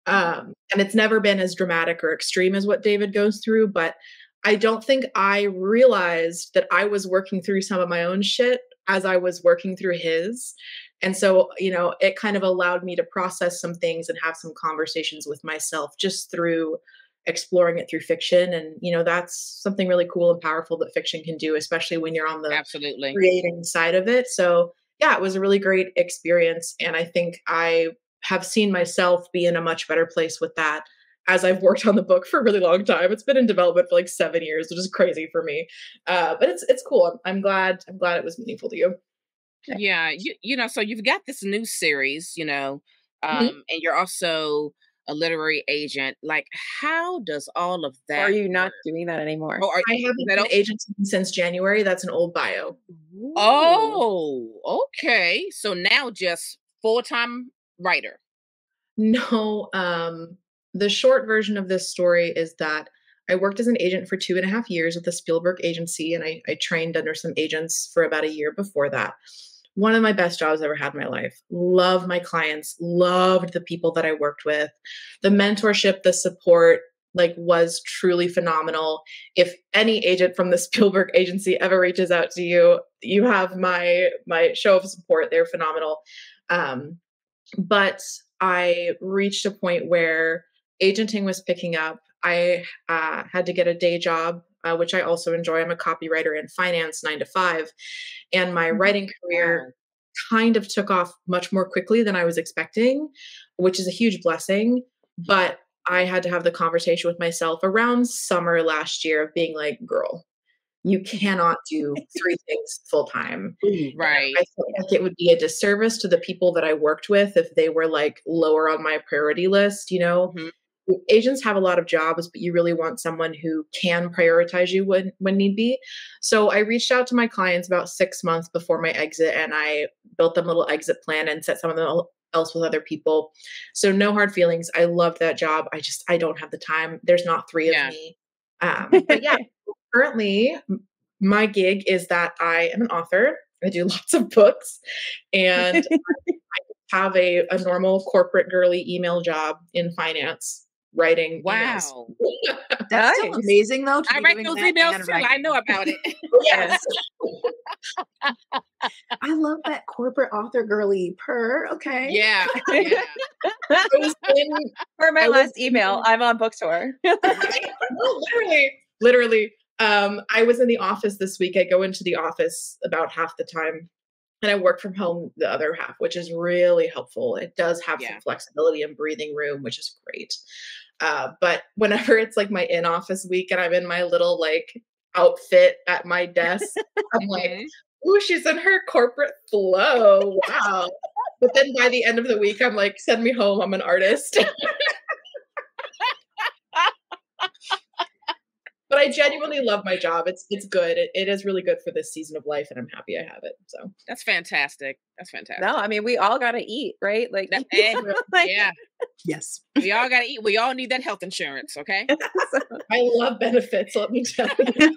And it's never been as dramatic or extreme as what David goes through, but I don't think I realized that I was working through some of my own shit as I was working through his. And so, it kind of allowed me to process some things and have some conversations with myself just through exploring it through fiction. And, that's something really cool and powerful that fiction can do, especially when you're on the Absolutely. creating side of it. So, yeah, it was a really great experience. And I think I have seen myself be in a much better place with that as I've worked on the book for a really long time. It's been in development for like 7 years, which is crazy for me. But it's cool. I'm glad it was meaningful to you. Yeah. So you've got this new series, Mhm. and you're also a literary agent. Like, how does all of Or are that you work? not doing that anymore? Oh, I is haven't that been agency since January. That's an old bio. Ooh. Oh, okay. So now just full-time writer. No, the short version of this story is that I worked as an agent for 2.5 years with the Spielberg agency, and I trained under some agents for about a year before that. One of my best jobs I ever had in my life. Loved my clients, loved the people that I worked with. The mentorship, the support, like was truly phenomenal. If any agent from the Spielberg agency ever reaches out to you, you have my show of support. They're phenomenal. Um, but I reached a point where agenting was picking up. I had to get a day job, which I also enjoy. I'm a copywriter in finance, 9 to 5. And my writing career Wow. kind of took off much more quickly than I was expecting, which is a huge blessing. But I had to have the conversation with myself around summer last year of being like, girl, you cannot do 3 things full time. Right. I felt like it would be a disservice to the people that I worked with if they were like lower on my priority list. Mhm. agents have a lot of jobs, but you really want someone who can prioritize you when need be. So I reached out to my clients about 6 months before my exit, and I built them a little exit plan and set some of them else with other people. So no hard feelings. I loved that job. I don't have the time. There's not three of me. But yeah, currently my gig is that I am an author. I do lots of books, and I have a normal corporate girly email job in finance. Writing emails. Wow. That's so amazing, though. I write those emails too. I know about it. Yes. I love that corporate author girly purr. Okay. Yeah. Yeah. For my last email, I'm on book tour. Literally. I was in the office this week. I go into the office about half the time, and I work from home the other half, which is really helpful. It does have some flexibility and breathing room, which is great. But whenever it's like my in-office week and I'm in my little like outfit at my desk, I'm like, ooh, she's in her corporate flow. Wow. But then by the end of the week, I'm like, send me home. I'm an artist. But I genuinely love my job. It's good. It is really good for this season of life, and I'm happy I have it. So that's fantastic. That's fantastic. No, I mean, we all got to eat, right? Like, yeah. Yes. We all got to eat. We all need that health insurance. Okay. I love benefits. Let me tell you.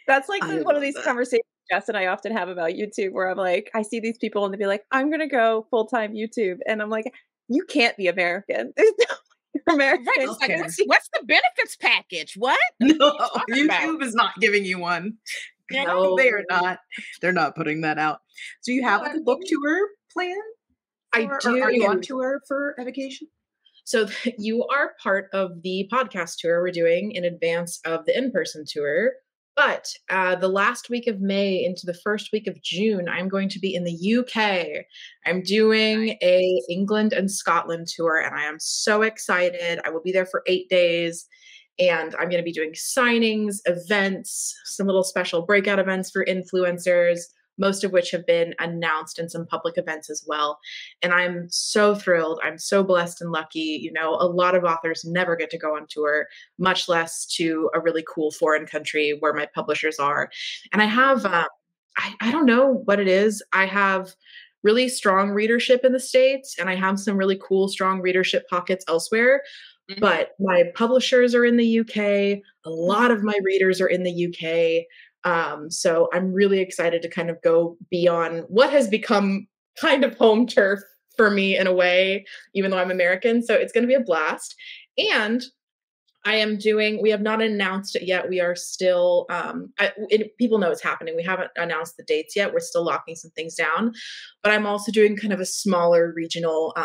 That's like one of these conversations Jess and I often have about YouTube, where I'm like, I see these people and they be like, I'm going to go full-time YouTube. And I'm like, you can't be American. There's no American. Right. Like, what's the benefits package? What? No, YouTube is not giving you one. No, they are not. They're not putting that out. So you have like a book tour plan? I do. Are you on tour for Evocation? So you are part of the podcast tour we're doing in advance of the in-person tour. But the last week of May into the first week of June, I'm going to be in the UK. I'm doing a England and Scotland tour, and I am so excited. I will be there for 8 days, and I'm going to be doing signings, events, some little special breakout events for influencers, most of which have been announced, in some public events as well. And I'm so thrilled. I'm so blessed and lucky. You know, a lot of authors never get to go on tour, much less to a really cool foreign country where my publishers are. And I have, I don't know what it is. I have really strong readership in the States, and I have some really cool, strong readership pockets elsewhere. Mm-hmm. But my publishers are in the UK. A lot of my readers are in the UK. So I'm really excited to kind of go beyond what has become kind of home turf for me in a way, even though I'm American. So it's going to be a blast. And we have not announced it yet. We are still, people know it's happening. We haven't announced the dates yet. We're still locking some things down, but I'm also doing kind of a smaller regional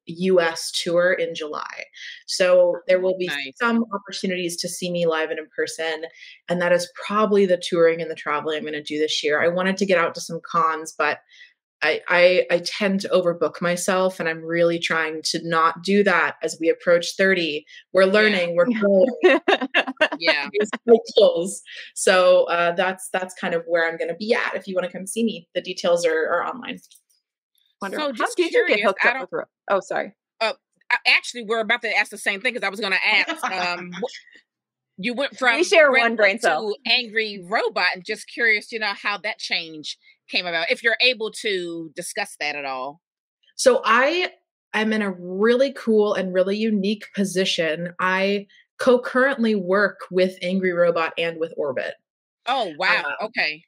US tour in July. So there will be some opportunities to see me live and in person. And that is probably the touring and the traveling I'm going to do this year. I wanted to get out to some cons, but I tend to overbook myself, and I'm really trying to not do that as we approach 30. We're learning, we're growing. Yeah. So that's kind of where I'm going to be at. If you want to come see me, the details are online. Wonderful. So just How did you get hooked up with Oh, sorry. Actually, we're about to ask the same thing, because I was going to ask. You went from we share one brain cell to Angry Robot, and just curious, how that change came about, if you're able to discuss that at all. So I'm in a really cool and really unique position. I concurrently work with Angry Robot and with Orbit. Oh, wow. Okay.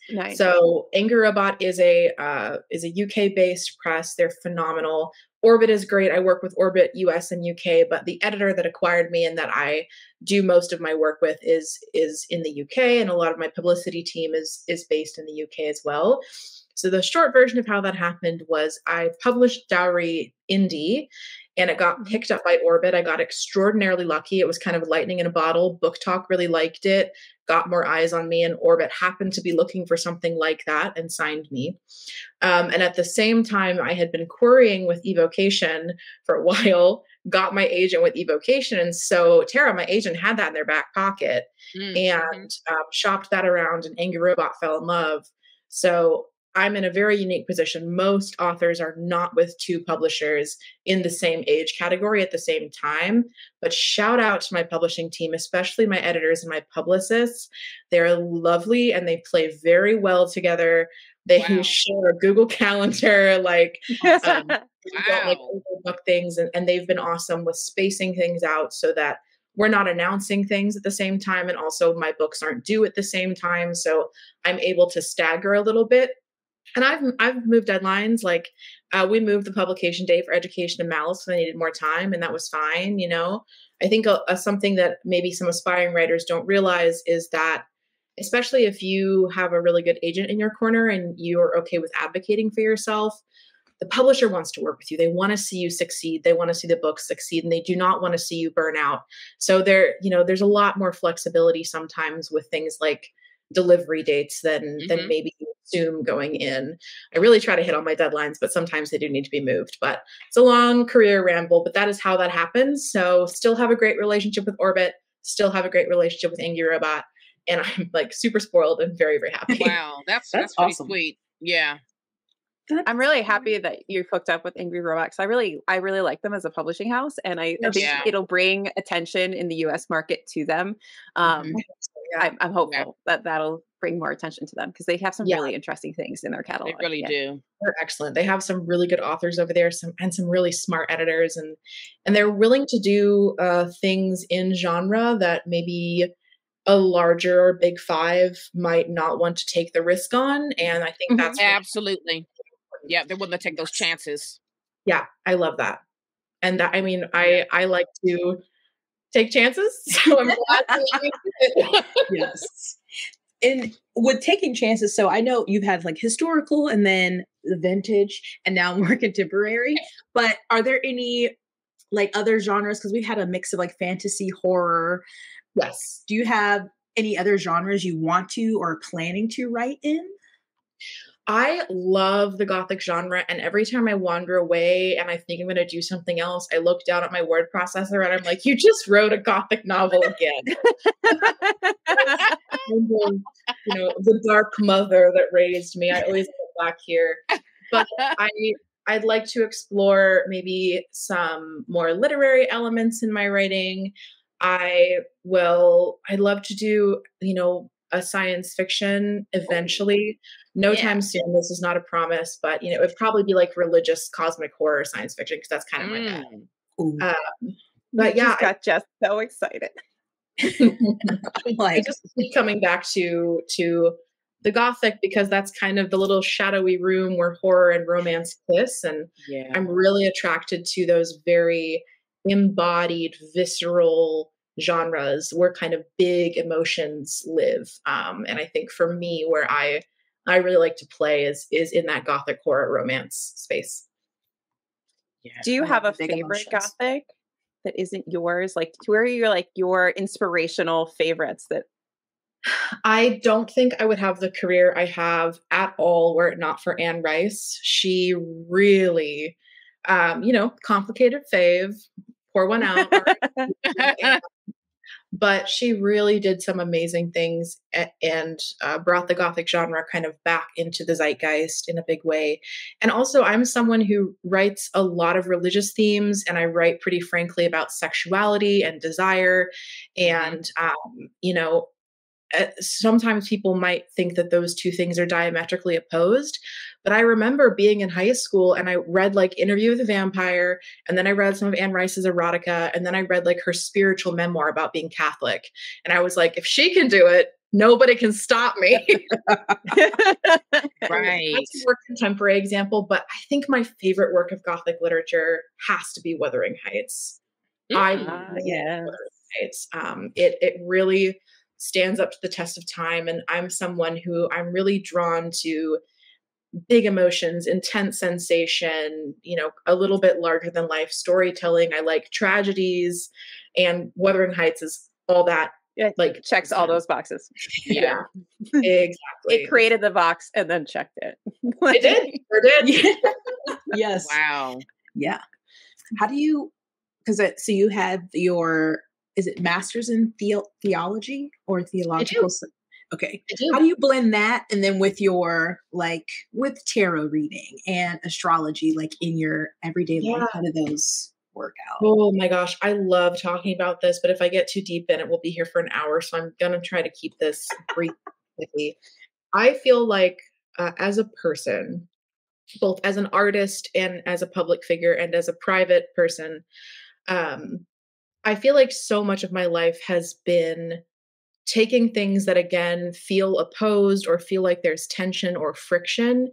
Nice. So Angry Robot is a UK based press. They're phenomenal. Orbit is great. I work with Orbit US and UK, but the editor that acquired me and that I do most of my work with is in the UK, and a lot of my publicity team is based in the UK as well. So the short version of how that happened was I published Dowry Indie, and it got picked up by Orbit. I got extraordinarily lucky. It was kind of lightning in a bottle. Book Talk really liked it, got more eyes on me, and Orbit happened to be looking for something like that and signed me. And at the same time, I had been querying with Evocation for a while, got my agent with Evocation. And so Tara, my agent, had that in their back pocket and shopped that around, and Angry Robot fell in love. So I'm in a very unique position. Most authors are not with two publishers in the same age category at the same time. But shout out to my publishing team, especially my editors and my publicists. They're lovely and they play very well together. They share a Google Calendar, like they don't like overbook things, and they've been awesome with spacing things out so that we're not announcing things at the same time, and also my books aren't due at the same time, so I'm able to stagger a little bit. And I've moved deadlines. Like we moved the publication date for Education and Malice when I needed more time, and that was fine. You know, I think something that maybe some aspiring writers don't realize is that, especially if you have a really good agent in your corner and you're okay with advocating for yourself, the publisher wants to work with you. They want to see you succeed. They want to see the book succeed, and they do not want to see you burn out. So there's a lot more flexibility sometimes with things like delivery dates than maybe you assume going in. I really try to hit all my deadlines, but sometimes they do need to be moved. But it's a long career ramble, but that is how that happens. So still have a great relationship with Orbit, still have a great relationship with Angry Robot, and I'm like super spoiled and very, very happy. Wow, that's pretty awesome. sweet. Yeah. I'm really happy that you hooked up with Angry Robots. I really like them as a publishing house, and I think it'll bring attention in the U.S. market to them. I'm hopeful that that'll bring more attention to them because they have some really interesting things in their catalog. They really do. They're excellent. They have some really good authors over there, some really smart editors, and they're willing to do things in genre that maybe a larger or big five might not want to take the risk on. And I think that's absolutely. Yeah, they're willing to take those chances. Yeah, I love that. And that, I mean, I like to take chances. So I'm glad to Yes. And with taking chances, so I know you've had like historical and then the vintage and now more contemporary, but are there any like other genres? Because we've had a mix of like fantasy, horror. Yes. Do you have any other genres you want to or are planning to write in? I love the Gothic genre, and every time I wander away and I think I'm going to do something else, I look down at my word processor and I'm like, you just wrote a Gothic novel again. The dark mother that raised me. I always go back here. But I'd like to explore maybe some more literary elements in my writing. I'd love to do, a science fiction eventually. No time soon. This is not a promise, but it would probably be like religious cosmic horror science fiction because that's kind of my bag. But yeah, just got Jess so excited. I just keep coming back to the Gothic because that's kind of the little shadowy room where horror and romance kiss, and I'm really attracted to those very embodied, visceral genres where kind of big emotions live. And I think for me, where I really like to play is in that Gothic horror romance space. Yeah. Do you have a favorite Gothic that isn't yours? Like, where are your inspirational favorites that? I don't think I would have the career I have at all were it not for Anne Rice. She really, complicated fave, pour one out. But she really did some amazing things and brought the Gothic genre kind of back into the zeitgeist in a big way. And also, I'm someone who writes a lot of religious themes, and I write pretty frankly about sexuality and desire. And, sometimes people might think that those two things are diametrically opposed. But I remember being in high school and I read like Interview with a Vampire, and then I read some of Anne Rice's erotica, and then I read like her spiritual memoir about being Catholic. And I was like, if she can do it, nobody can stop me. Right. That's a more contemporary example, but I think my favorite work of Gothic literature has to be Wuthering Heights. I love Wuthering Heights. It really stands up to the test of time, and I'm someone who I'm really drawn to big emotions, intense sensation, a little bit larger than life storytelling. I like tragedies, and Wuthering Heights is all that. Like checks all those boxes. Yeah, exactly. It created the box and then checked it. It did. It did. Yes. Wow. Yeah. How do you? So you have your. Is it master's in theology or theological? Okay. I do. How do you blend that and then with your like with tarot reading and astrology, like in your everyday life? Yeah. How do those work out? Oh my gosh, I love talking about this, but if I get too deep in it, we'll be here for an hour. So I'm gonna try to keep this brief. With me. I feel like as a person, both as an artist and as a public figure and as a private person, um, I feel like so much of my life has been taking things that again feel opposed or feel like there's tension or friction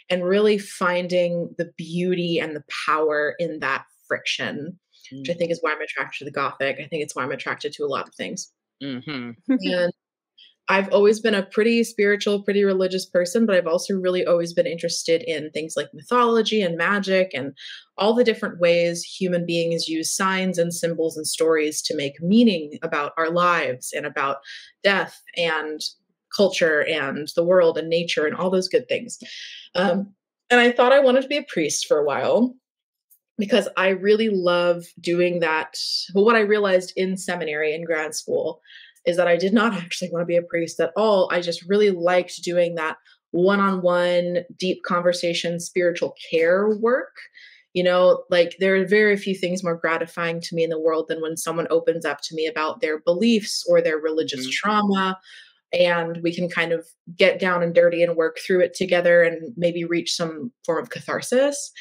and really finding the beauty and the power in that friction, which I think is why I'm attracted to the Gothic. I think it's why I'm attracted to a lot of things. Mm-hmm. And I've always been a pretty spiritual, pretty religious person, but I've also really always been interested in things like mythology and magic and all the different ways human beings use signs and symbols and stories to make meaning about our lives and about death and culture and the world and nature and all those good things. And I thought I wanted to be a priest for a while because I really love doing that. But what I realized in seminary and grad school is that I did not actually want to be a priest at all. I just really liked doing that one-on-one, deep conversation, spiritual care work. You know, like there are very few things more gratifying to me in the world than when someone opens up to me about their beliefs or their religious trauma. And we can kind of get down and dirty and work through it together and maybe reach some form of catharsis.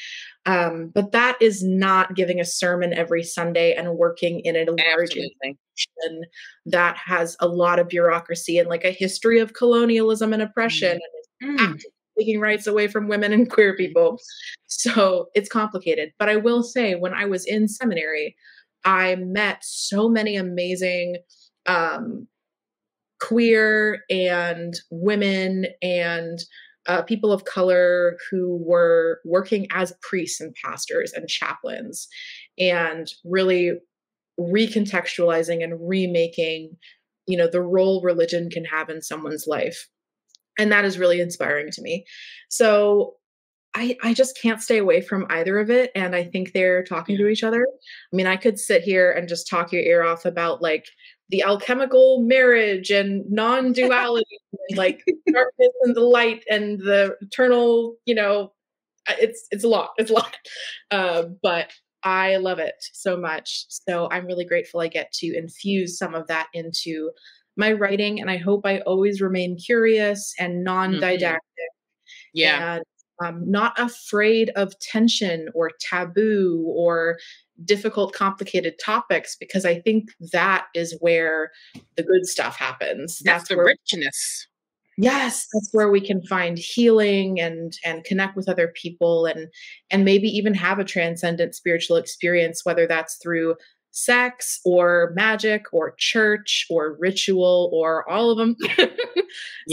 But that is not giving a sermon every Sunday and working in a large institution that has a lot of bureaucracy and like a history of colonialism and oppression and is actively taking rights away from women and queer people. So it's complicated. But I will say, when I was in seminary, I met so many amazing queer and women and people of color who were working as priests and pastors and chaplains and really recontextualizing and remaking, you know, the role religion can have in someone's life. And that is really inspiring to me. So I just can't stay away from either of it. And I think they're talking to each other. I mean, I could sit here and just talk your ear off about like the alchemical marriage and non-duality and like darkness and the light and the eternal, you know, it's a lot. It's a lot. But I love it so much. So I'm really grateful I get to infuse some of that into my writing. And I hope I always remain curious and non-didactic. Yeah. And not afraid of tension or taboo or difficult, complicated topics, because I think that is where the good stuff happens. That's the where, richness. Yes, that's where we can find healing and connect with other people and maybe even have a transcendent spiritual experience, whether that's through sex or magic or church or ritual or all of them.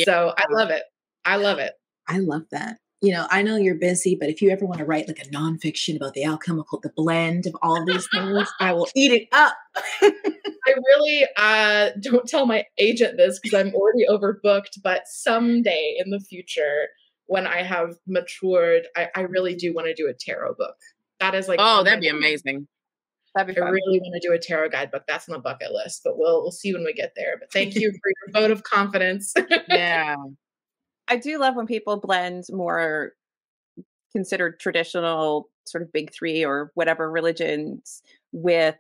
So I love it. I love it. I love that. You know, I know you're busy, but if you ever want to write like a nonfiction about the alchemical, the blend of all these things, I will eat it up. I really don't tell my agent this because I'm already overbooked, but someday in the future, when I have matured, I really do want to do a tarot book. That is like, oh, that'd be amazing. That'd be I fun. really want to do a tarot guidebook. That's on the bucket list, but we'll see when we get there. But thank you for your vote of confidence. Yeah. I do love when people blend more considered traditional sort of big three or whatever religions with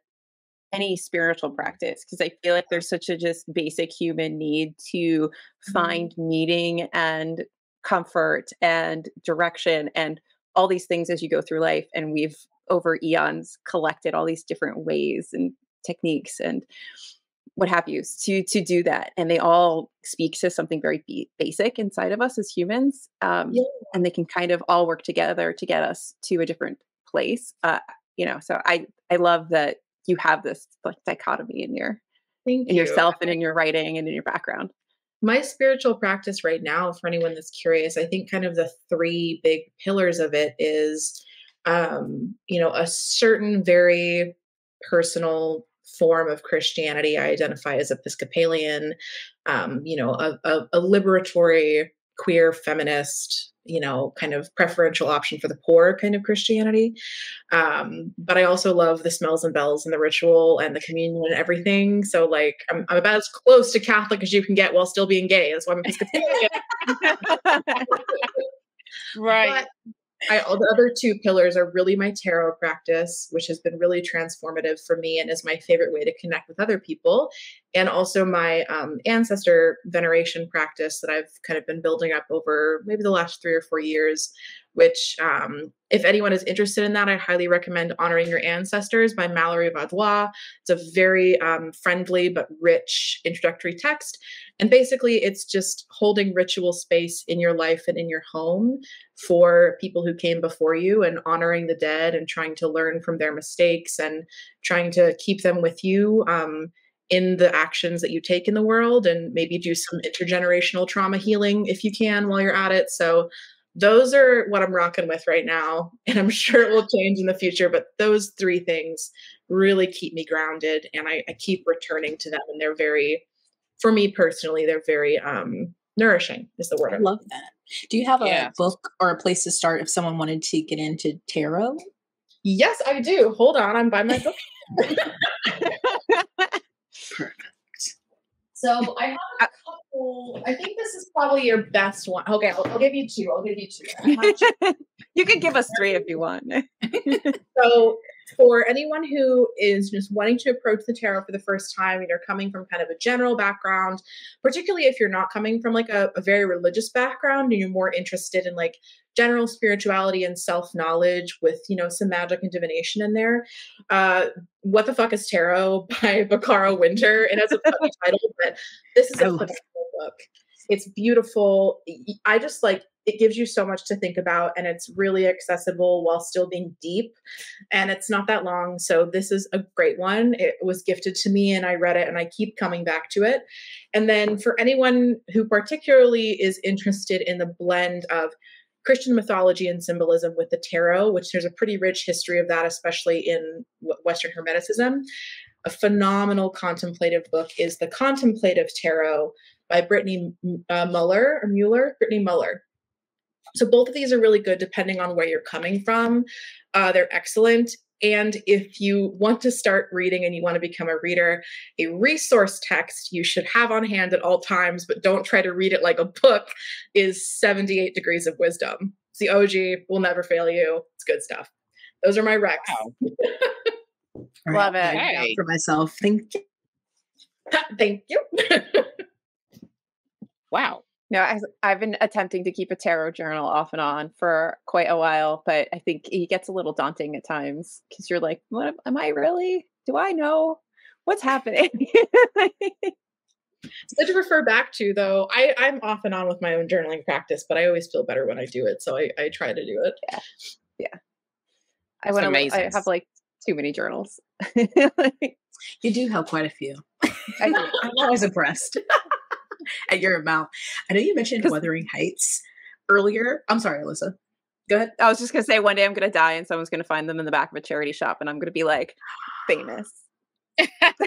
any spiritual practice, because I feel like there's such a just basic human need to find meaning and comfort and direction and all these things as you go through life. And we've over eons collected all these different ways and techniques and what have you to do that, and they all speak to something very basic inside of us as humans, Yeah. and they can kind of all work together to get us to a different place. You know, so I love that you have this like dichotomy in Thank in you. yourself and in your writing and in your background. My spiritual practice right now, for anyone that's curious, I think kind of the three big pillars of it is, you know, a certain very personal form of Christianity. I identify as Episcopalian, you know, a liberatory queer feminist you know, kind of preferential option for the poor kind of Christianity. But I also love the smells and bells and the ritual and the communion and everything. So like I'm about as close to Catholic as you can get while still being gay. That's why I'm Episcopalian. Right. But the other two pillars are really my tarot practice, which has been really transformative for me and is my favorite way to connect with other people. And also my ancestor veneration practice that I've kind of been building up over maybe the last 3 or 4 years, which if anyone is interested in that, I highly recommend Honoring Your Ancestors by Mallory Vaudois. It's a very friendly but rich introductory text. And basically, it's just holding ritual space in your life and in your home for people who came before you and honoring the dead and trying to learn from their mistakes and trying to keep them with you in the actions that you take in the world, and maybe do some intergenerational trauma healing if you can while you're at it. So those are what I'm rocking with right now. And I'm sure it will change in the future, but those 3 things really keep me grounded, and I keep returning to them. And they're very, for me personally, they're very nourishing is the word. I love that. Do you have a book or a place to start if someone wanted to get into tarot? Yes, I do. Hold on, I'm by my book. Perfect. So I have a couple. I think this is probably your best one. Okay, I'll give you 2. I'll give you 2. You can give us 3 if you want. So for anyone who is just wanting to approach the tarot for the first time, and you're coming from kind of a general background, particularly if you're not coming from like a very religious background and you're more interested in like general spirituality and self-knowledge with, you know, some magic and divination in there. What the Fuck is Tarot by Baccara Winter. It has a funny title, but this is a phenomenal book. It's beautiful. I just like, it gives you so much to think about, and it's really accessible while still being deep, and it's not that long. So this is a great one. It was gifted to me and I read it and I keep coming back to it. And then for anyone who particularly is interested in the blend of Christian mythology and symbolism with the tarot, which there's a pretty rich history of that, especially in Western Hermeticism, a phenomenal contemplative book is The Contemplative Tarot by Brittany Muller. So both of these are really good depending on where you're coming from. They're excellent. And if you want to start reading and you want to become a reader, a resource text you should have on hand at all times, but don't try to read it like a book, is 78 Degrees of Wisdom. It's the OG, will never fail you. It's good stuff. Those are my recs. Wow. Love it. Hey. For myself. Thank you. Thank you. Wow. No, I've been attempting to keep a tarot journal off and on for quite a while, but I think it gets a little daunting at times because you're like, what am I really? Do I know what's happening? It's good to refer back to, though. I'm off and on with my own journaling practice, but I always feel better when I do it. So I try to do it. Yeah. I have like too many journals. You do have quite a few. I'm always impressed at your amount. I know you mentioned Wuthering Heights earlier. I'm sorry, Alyssa. Go ahead. I was just going to say one day I'm going to die and someone's going to find them in the back of a charity shop and I'm going to be like famous.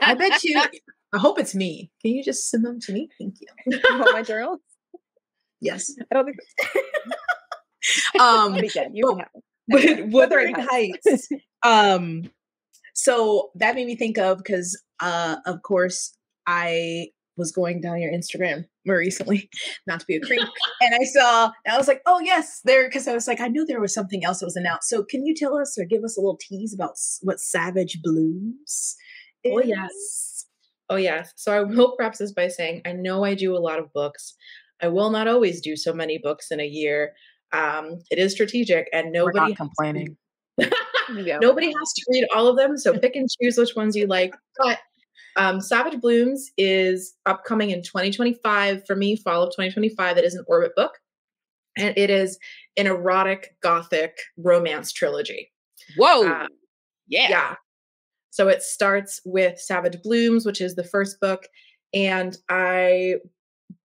I bet you. I hope it's me. Can you just send them to me? Thank you. You want my journals? Yes. I don't think but again, you can have them. But Wuthering Heights. So that made me think of, because of course I was going down your Instagram more recently, not to be a creep, and I was like, oh yes, there, because I was like, I knew there was something else that was announced. So can you tell us or give us a little tease about what Savage Blooms is? Oh yes. So I will preface this by saying I know I do a lot of books. I will not always do so many books in a year. It is strategic, and nobody We're not complaining. Nobody has to read all of them, so pick and choose which ones you like. But Savage Blooms is upcoming in 2025 for me, fall of 2025. It is an Orbit book, and it is an erotic gothic romance trilogy. Whoa! Yeah. So it starts with Savage Blooms, which is the first book, and I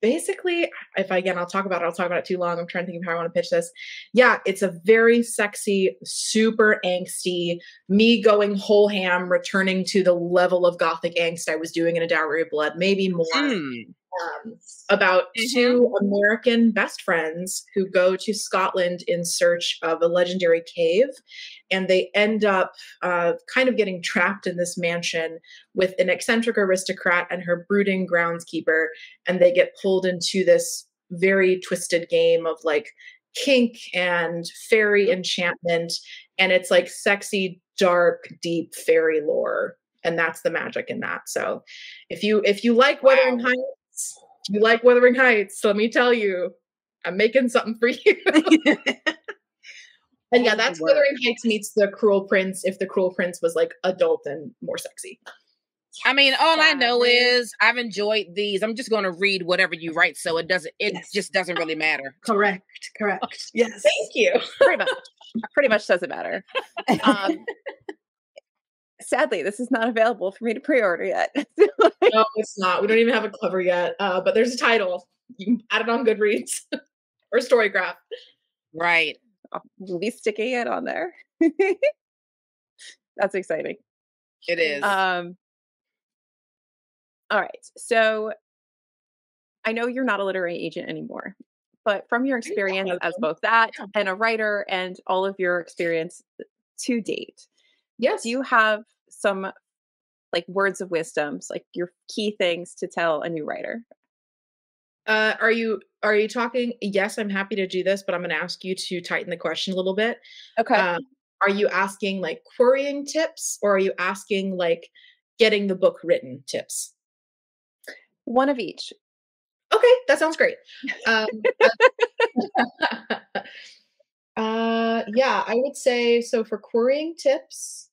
basically, I'll talk about it too long. I'm trying to think of how I want to pitch this. Yeah, it's a very sexy, super angsty, me going whole ham, returning to the level of gothic angst I was doing in A Dowry of Blood, maybe more. about two American best friends who go to Scotland in search of a legendary cave. And they end up kind of getting trapped in this mansion with an eccentric aristocrat and her brooding groundskeeper. And they get pulled into this very twisted game of like kink and fairy enchantment. And it's like sexy, dark, deep fairy lore. And that's the magic in that. So if you like Wuthering Heights, you like Wuthering Heights, let me tell you, I'm making something for you. And yeah, that's Wuthering Heights meets The Cruel Prince if The Cruel Prince was like adult and more sexy. I mean, all I know is I've enjoyed these. I'm just going to read whatever you write, so it just doesn't really matter. Correct. Yes. Thank you. Pretty much doesn't matter. Sadly, this is not available for me to pre-order yet. No, it's not. We don't even have a cover yet. But there's a title. You can add it on Goodreads or Storygraph. Right. We'll be sticking it on there. That's exciting. It is. All right. So I know you're not a literary agent anymore, but from your experience as both that and a writer and all of your experience to date, yes, do you have some like words of wisdoms, like your key things to tell a new writer? Are you talking? Yes, I'm happy to do this, but I'm going to ask you to tighten the question a little bit. Okay. Are you asking like querying tips, or are you asking like getting the book written tips? One of each. Okay, that sounds great. Yeah, I would say so for querying tips.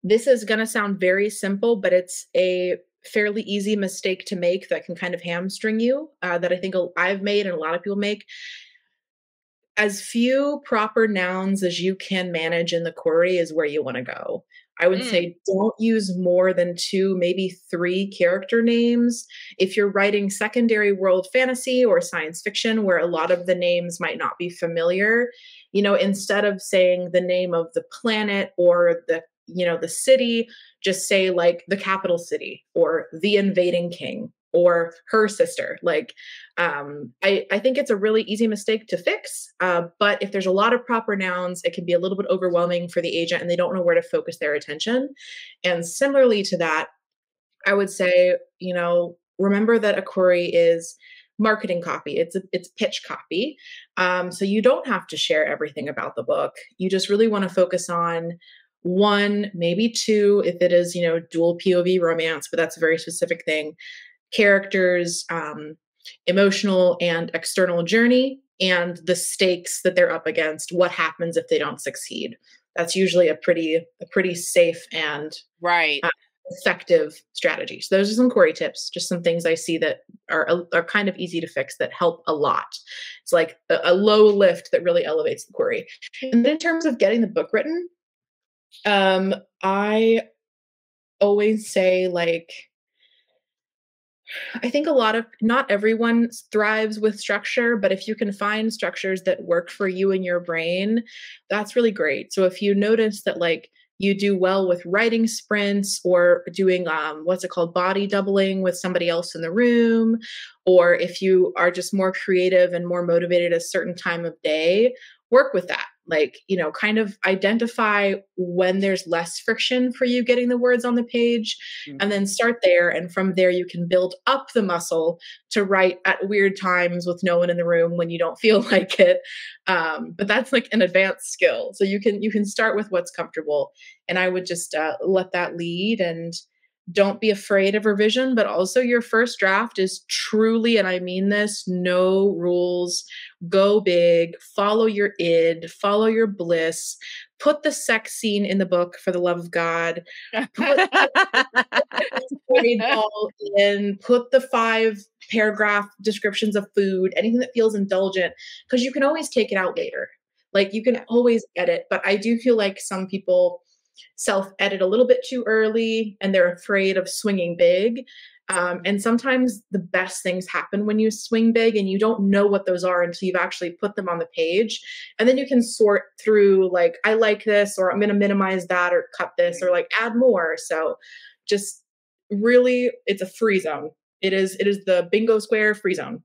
This is going to sound very simple, but it's a fairly easy mistake to make that can kind of hamstring you, that I think I've made and a lot of people make. As few proper nouns as you can manage in the query is where you want to go. I would say don't use more than 2, maybe 3 character names. If you're writing secondary world fantasy or science fiction where a lot of the names might not be familiar, instead of saying the name of the planet or the city, just say like the capital city or the invading king or her sister. Like, I think it's a really easy mistake to fix. But if there's a lot of proper nouns, it can be a little bit overwhelming for the agent and they don't know where to focus their attention. And similarly to that, I would say, remember that a query is marketing copy. It's pitch copy. So you don't have to share everything about the book. You just really want to focus on 1, maybe 2, if it is, dual POV romance, but that's a very specific thing. Characters, emotional and external journey, and the stakes that they're up against. What happens if they don't succeed? That's usually a pretty safe and effective strategy. So those are some query tips, just some things I see that are kind of easy to fix that help a lot. It's like a low lift that really elevates the query. And then in terms of getting the book written, I always say like, I think not everyone thrives with structure, but if you can find structures that work for you and your brain, that's really great. So if you notice that like you do well with writing sprints or doing what's it called, body doubling with somebody else in the room, or if you are just more creative and more motivated at a certain time of day, work with that. Like, kind of identify when there's less friction for you getting the words on the page, and then start there. And from there, you can build up the muscle to write at weird times with no one in the room when you don't feel like it. But that's like an advanced skill. So you can start with what's comfortable. And I would just let that lead, and don't be afraid of revision, but also your first draft is truly, and I mean this, no rules, go big, follow your id, follow your bliss, put the sex scene in the book for the love of God, put the 5-paragraph descriptions of food, anything that feels indulgent, because you can always take it out later. Like you can always edit, but I do feel like some people self-edit a little bit too early and they're afraid of swinging big. And sometimes the best things happen when you swing big and you don't know what those are until you've actually put them on the page. And then you can sort through like, I like this, or I'm going to minimize that or cut this or like add more. So just really, it's a free zone. It is the bingo square free zone.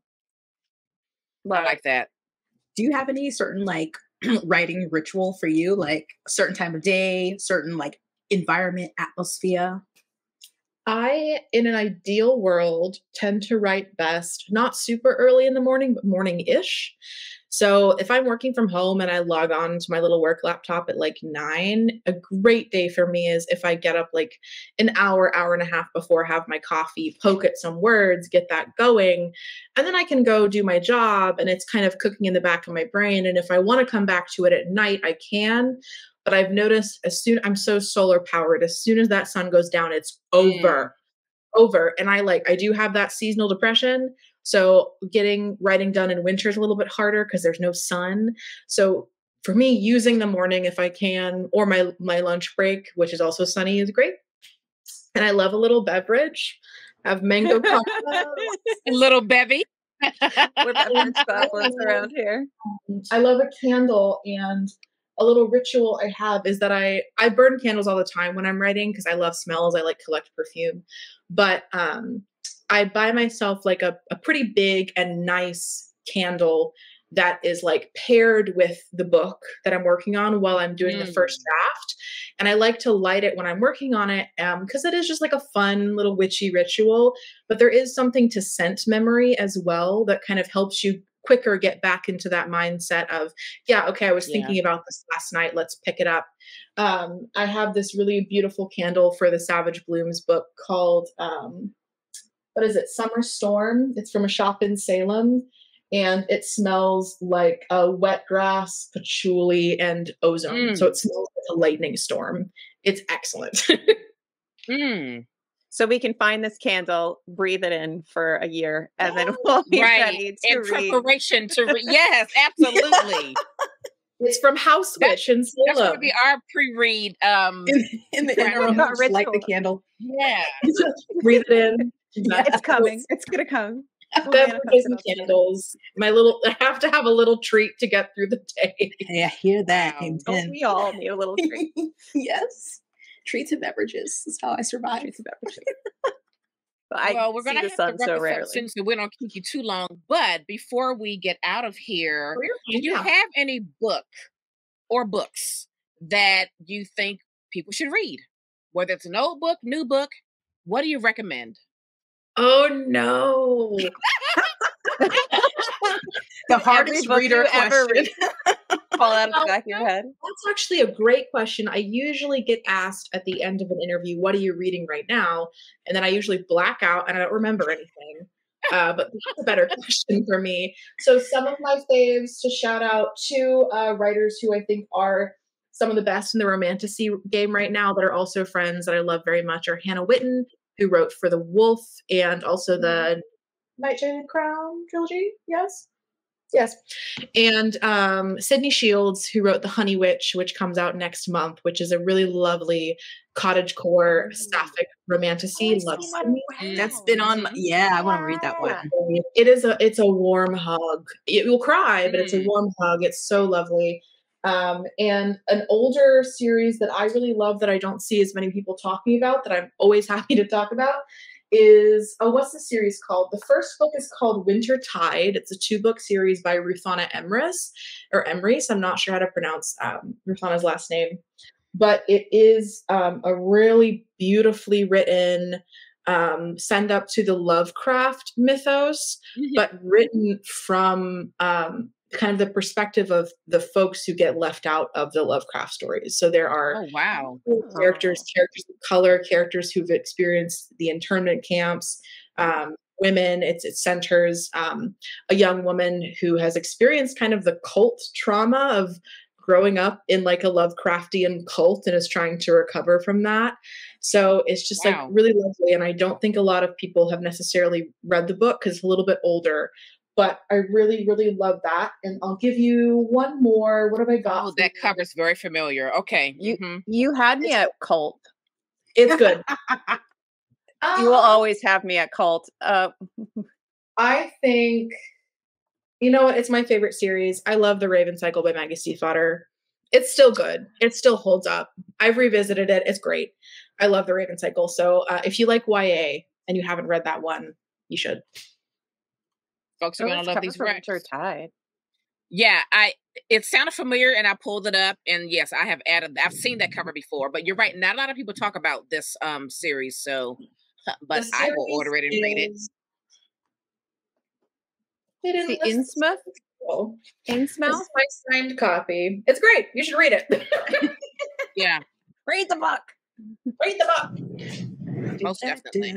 I like that. Do you have any certain like writing ritual for you, like a certain time of day, certain like environment, atmosphere? I, in an ideal world, tend to write best not super early in the morning, but morning-ish. So if I'm working from home and I log on to my little work laptop at like 9, a great day for me is if I get up like an hour, hour and a half before, have my coffee, poke at some words, get that going, and then I can go do my job and it's kind of cooking in the back of my brain. And if I want to come back to it at night, I can. But I've noticed I'm so solar powered. As soon as that sun goes down, it's over. And I do have that seasonal depression. So getting writing done in winter is a little bit harder because there's no sun. So for me, using the morning if I can, or my lunch break, which is also sunny, is great. And I love a little beverage. I have mango cocktails. A little bevy. We're beverage goblins around here. I love a candle, and a little ritual I have is that I burn candles all the time when I'm writing because I love smells. I like collect perfume. But I buy myself like a pretty big and nice candle that is like paired with the book that I'm working on while I'm doing the first draft. And I like to light it when I'm working on it because it is just like a fun little witchy ritual. But there is something to scent memory as well that kind of helps you quicker get back into that mindset of, yeah, okay, I was thinking about this last night. Let's pick it up. I have this really beautiful candle for the Savage Blooms book called, what is it? Summer Storm. It's from a shop in Salem. And it smells like wet grass, patchouli, and ozone. So it smells like a lightning storm. It's excellent. So we can find this candle, breathe it in for a year, and then we'll be ready to read. Preparation to read. Yes, absolutely. It's from House Witch in Salem. That's going to be our pre-read. In the interim, light the candle. Yeah. Breathe it in. It's coming. It's going to come. Beverages and candles. I have to have a little treat to get through the day. Yeah, hear that. Don't we all need a little treat? Yes. Treats and beverages is how I survive. Treats and beverages. Well, we're going to have to wrap this up soon, so we don't keep you too long. But before we get out of here, do you have any book or books that you think people should read? Whether it's an old book, new book, what do you recommend? Oh no. The hardest reader question. Fall out of the back of your head. That's actually a great question. I usually get asked at the end of an interview, what are you reading right now? And then I usually black out and I don't remember anything. But that's a better question for me. So some of my faves to shout out to writers who I think are some of the best in the romantasy game right now that are also friends that I love very much are Hannah Witten, who wrote for The Wolf and also the Night Jaded Crown trilogy. Yes. And Sydney Shields, who wrote The Honey Witch, which comes out next month, which is a really lovely cottagecore sapphic romantasy. That's been on. I want to read that one. It's a warm hug. It will cry, but it's a warm hug. It's so lovely. And an older series that I really love that I don't see as many people talking about that I'm always happy to talk about is, what's the series called? The first book is called Winter Tide. It's a 2-book series by Ruthana Emrys. I'm not sure how to pronounce Ruthana's last name, but it is a really beautifully written send up to the Lovecraft mythos, but written from kind of the perspective of the folks who get left out of the Lovecraft stories. So there are characters of color, characters who've experienced the internment camps, women. It centers a young woman who has experienced kind of the cult trauma of growing up in like a Lovecraftian cult and is trying to recover from that. So it's just like really lovely. And I don't think a lot of people have necessarily read the book because it's a little bit older. But I really, really love that. And I'll give you one more. What have I got? Oh, that cover's very familiar. Okay. You had me at cult. It's good. You will always have me at cult. I think, you know what? It's my favorite series. I love The Raven Cycle by Maggie Stiefvater. It's still good. It still holds up. I've revisited it. It's great. I love The Raven Cycle. So if you like YA and you haven't read that one, you should. Folks are Oh, gonna it's love cover these for Winter recs. Tide. Yeah, it sounded familiar and I pulled it up, and yes, I've seen that cover before, but you're right, not a lot of people talk about this series, so The but I will series order it and read it. is. They didn't The list the Innsmouth? schedule. This Innsmouth? is my signed copy. It's great. You should read it. Yeah, Read the book. Read the book. most definitely.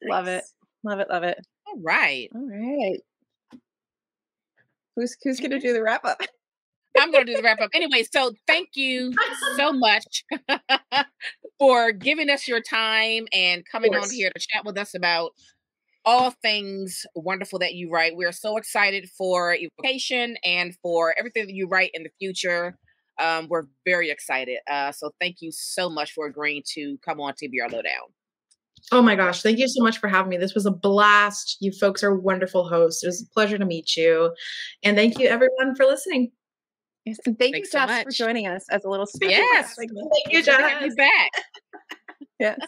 Love it. Love it. Love it. All right. All right. Who's gonna do the wrap up? I'm going to do the wrap up. Anyway, so thank you so much for giving us your time and coming on here to chat with us about all things wonderful that you write. We're so excited for Evocation and for everything that you write in the future. We're very excited. So thank you so much for agreeing to come on TBR Lowdown. Oh my gosh, thank you so much for having me. This was a blast. You folks are wonderful hosts. It was a pleasure to meet you. And thank you everyone for listening. Yes, and thank Thanks you, so Jess, for much. joining us as a little special Yes. segment. Thank you, Thanks for having Jess. me back. Yes.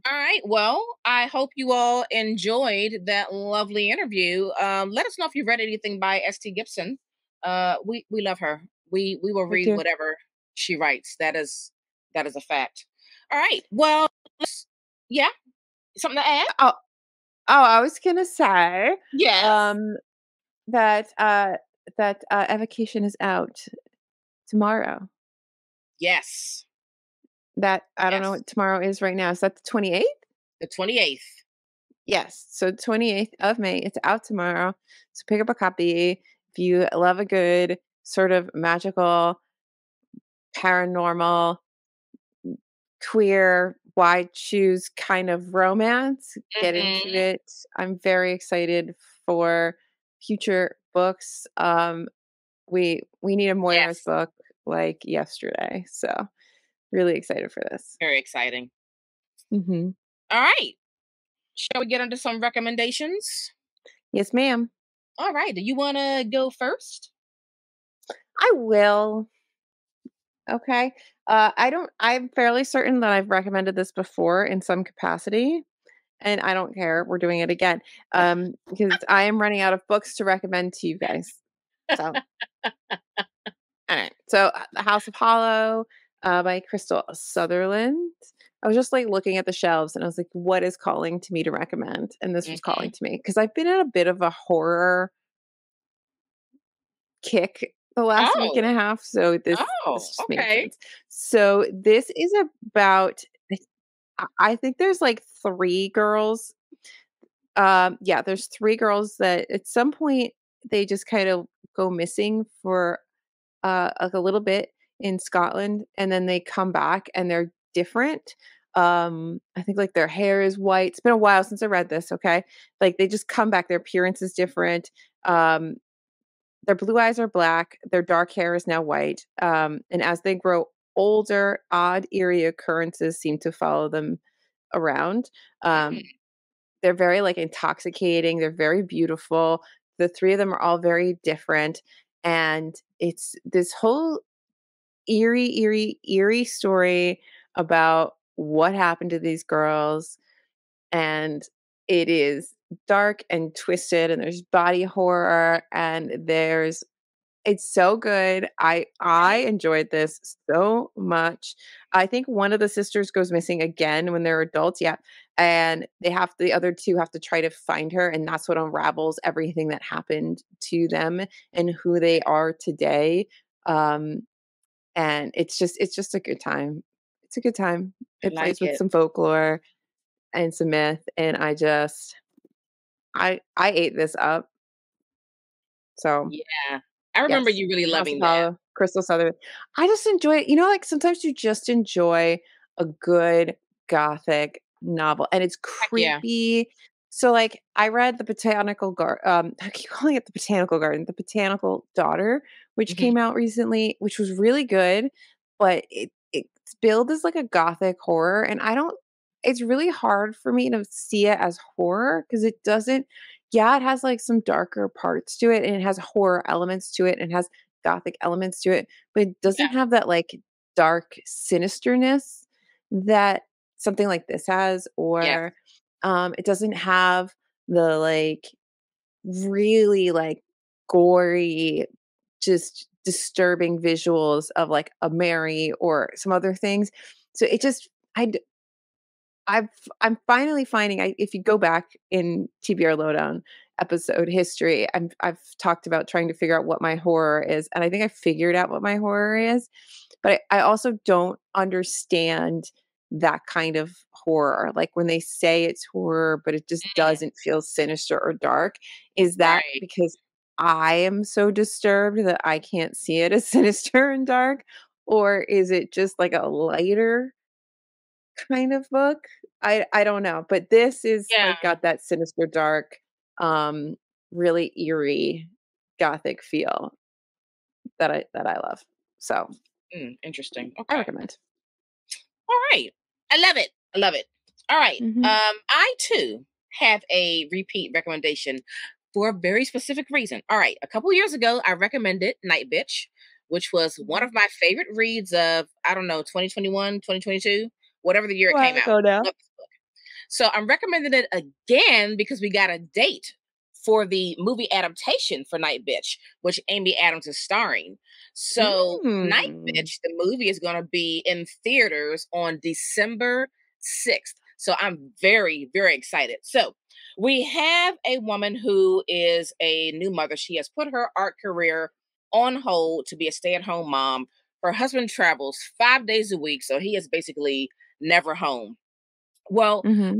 All right. Well, I hope you all enjoyed that lovely interview. Let us know if you read anything by S.T. Gibson. We love her. We will We read do. whatever she writes. That is a fact. All right. Well, yeah. Something to add? Oh, I was gonna say Yes. that Evocation is out tomorrow. Yes. That I don't know Yes. what tomorrow is right now. Is that the 28th? The 28th. Yes. So 28th of May. It's out tomorrow. So pick up a copy if you love a good sort of magical, paranormal, queer, wide shoes kind of romance. Get into it. I'm very excited for future books. We needed Moira's Yes. book like yesterday, so really excited for this. Very exciting. Mm-hmm. All right. Shall we get into some recommendations? Yes, ma'am. All right. Do you want to go first? I will. Okay. I'm fairly certain that I've recommended this before in some capacity, and I don't care. We're doing it again. Because I am running out of books to recommend to you guys. So, all right. So, The House of Hollow by Crystal Sutherland. I was just like looking at the shelves and I was like, what is calling to me to recommend? And this was calling to me because I've been in a bit of a horror kick the last week and a half. So this just made sense. So this is about, I think there's like three girls. Yeah, there's three girls that at some point they just kind of go missing for like a little bit in Scotland, and then they come back and they're different. I think like their hair is white. It's been a while since I read this, okay? Like they just come back, their appearance is different. Their blue eyes are black, their dark hair is now white. And as they grow older, odd, eerie occurrences seem to follow them around. They're very like intoxicating, they're very beautiful. The three of them are all very different. And it's this whole eerie story about what happened to these girls. And it is dark and twisted, and there's body horror, and it's so good. I enjoyed this so much. I think one of the sisters goes missing again when they're adults, yeah. And the other two have to try to find her, and that's what unravels everything that happened to them and who they are today. And it's just a good time. It's a good time. It plays with some folklore and some myth, and I ate this up. So yeah, I remember you really loving that. Crystal Sutherland. I just enjoy it. You know, like sometimes you just enjoy a good gothic novel, and it's creepy. So, like, I read the Botanical Garden. I keep calling it the Botanical Garden, the Botanical Daughter, which came out recently, which was really good, but it's billed as like a gothic horror, and I don't. It's really hard for me to see it as horror because it doesn't. Yeah, it has like some darker parts to it, and it has horror elements to it, and it has gothic elements to it, but it doesn't have that like dark sinisterness that something like this has, or It doesn't have the like really like gory, just disturbing visuals of like a Mary or some other things. So it just I've I'm finally finding if you go back in TBR Lowdown episode history, I've talked about trying to figure out what my horror is, and I think I figured out what my horror is, but I also don't understand that kind of horror. Like when they say it's horror, but it just Mm, doesn't feel sinister or dark. Is that right. because I am so disturbed that I can't see it as sinister and dark? Or is it just like a lighter kind of book? I don't know, but this is, Yeah. like, got that sinister, dark, um, really eerie gothic feel that I love. So, Interesting. I Okay. recommend. All right. I love it. I love it. All right. Mhm. I too have a repeat recommendation for a very specific reason. All right. A couple years ago, I recommended Night Bitch, which was one Mhm. of my favorite reads of, I don't know, 2021, 2022, whatever the year A it came while out. ago now. Love this book. So I'm recommending it again because we got a date for the movie adaptation for Night Bitch, which Amy Adams is starring. So Night Mm. Bitch, the movie is going to be in theaters on December 6th. So I'm very, very excited. So we have a woman who is a new mother. She has put her art career on hold to be a stay-at-home mom. Her husband travels 5 days a week, so he is basically never home. Well, Mhm.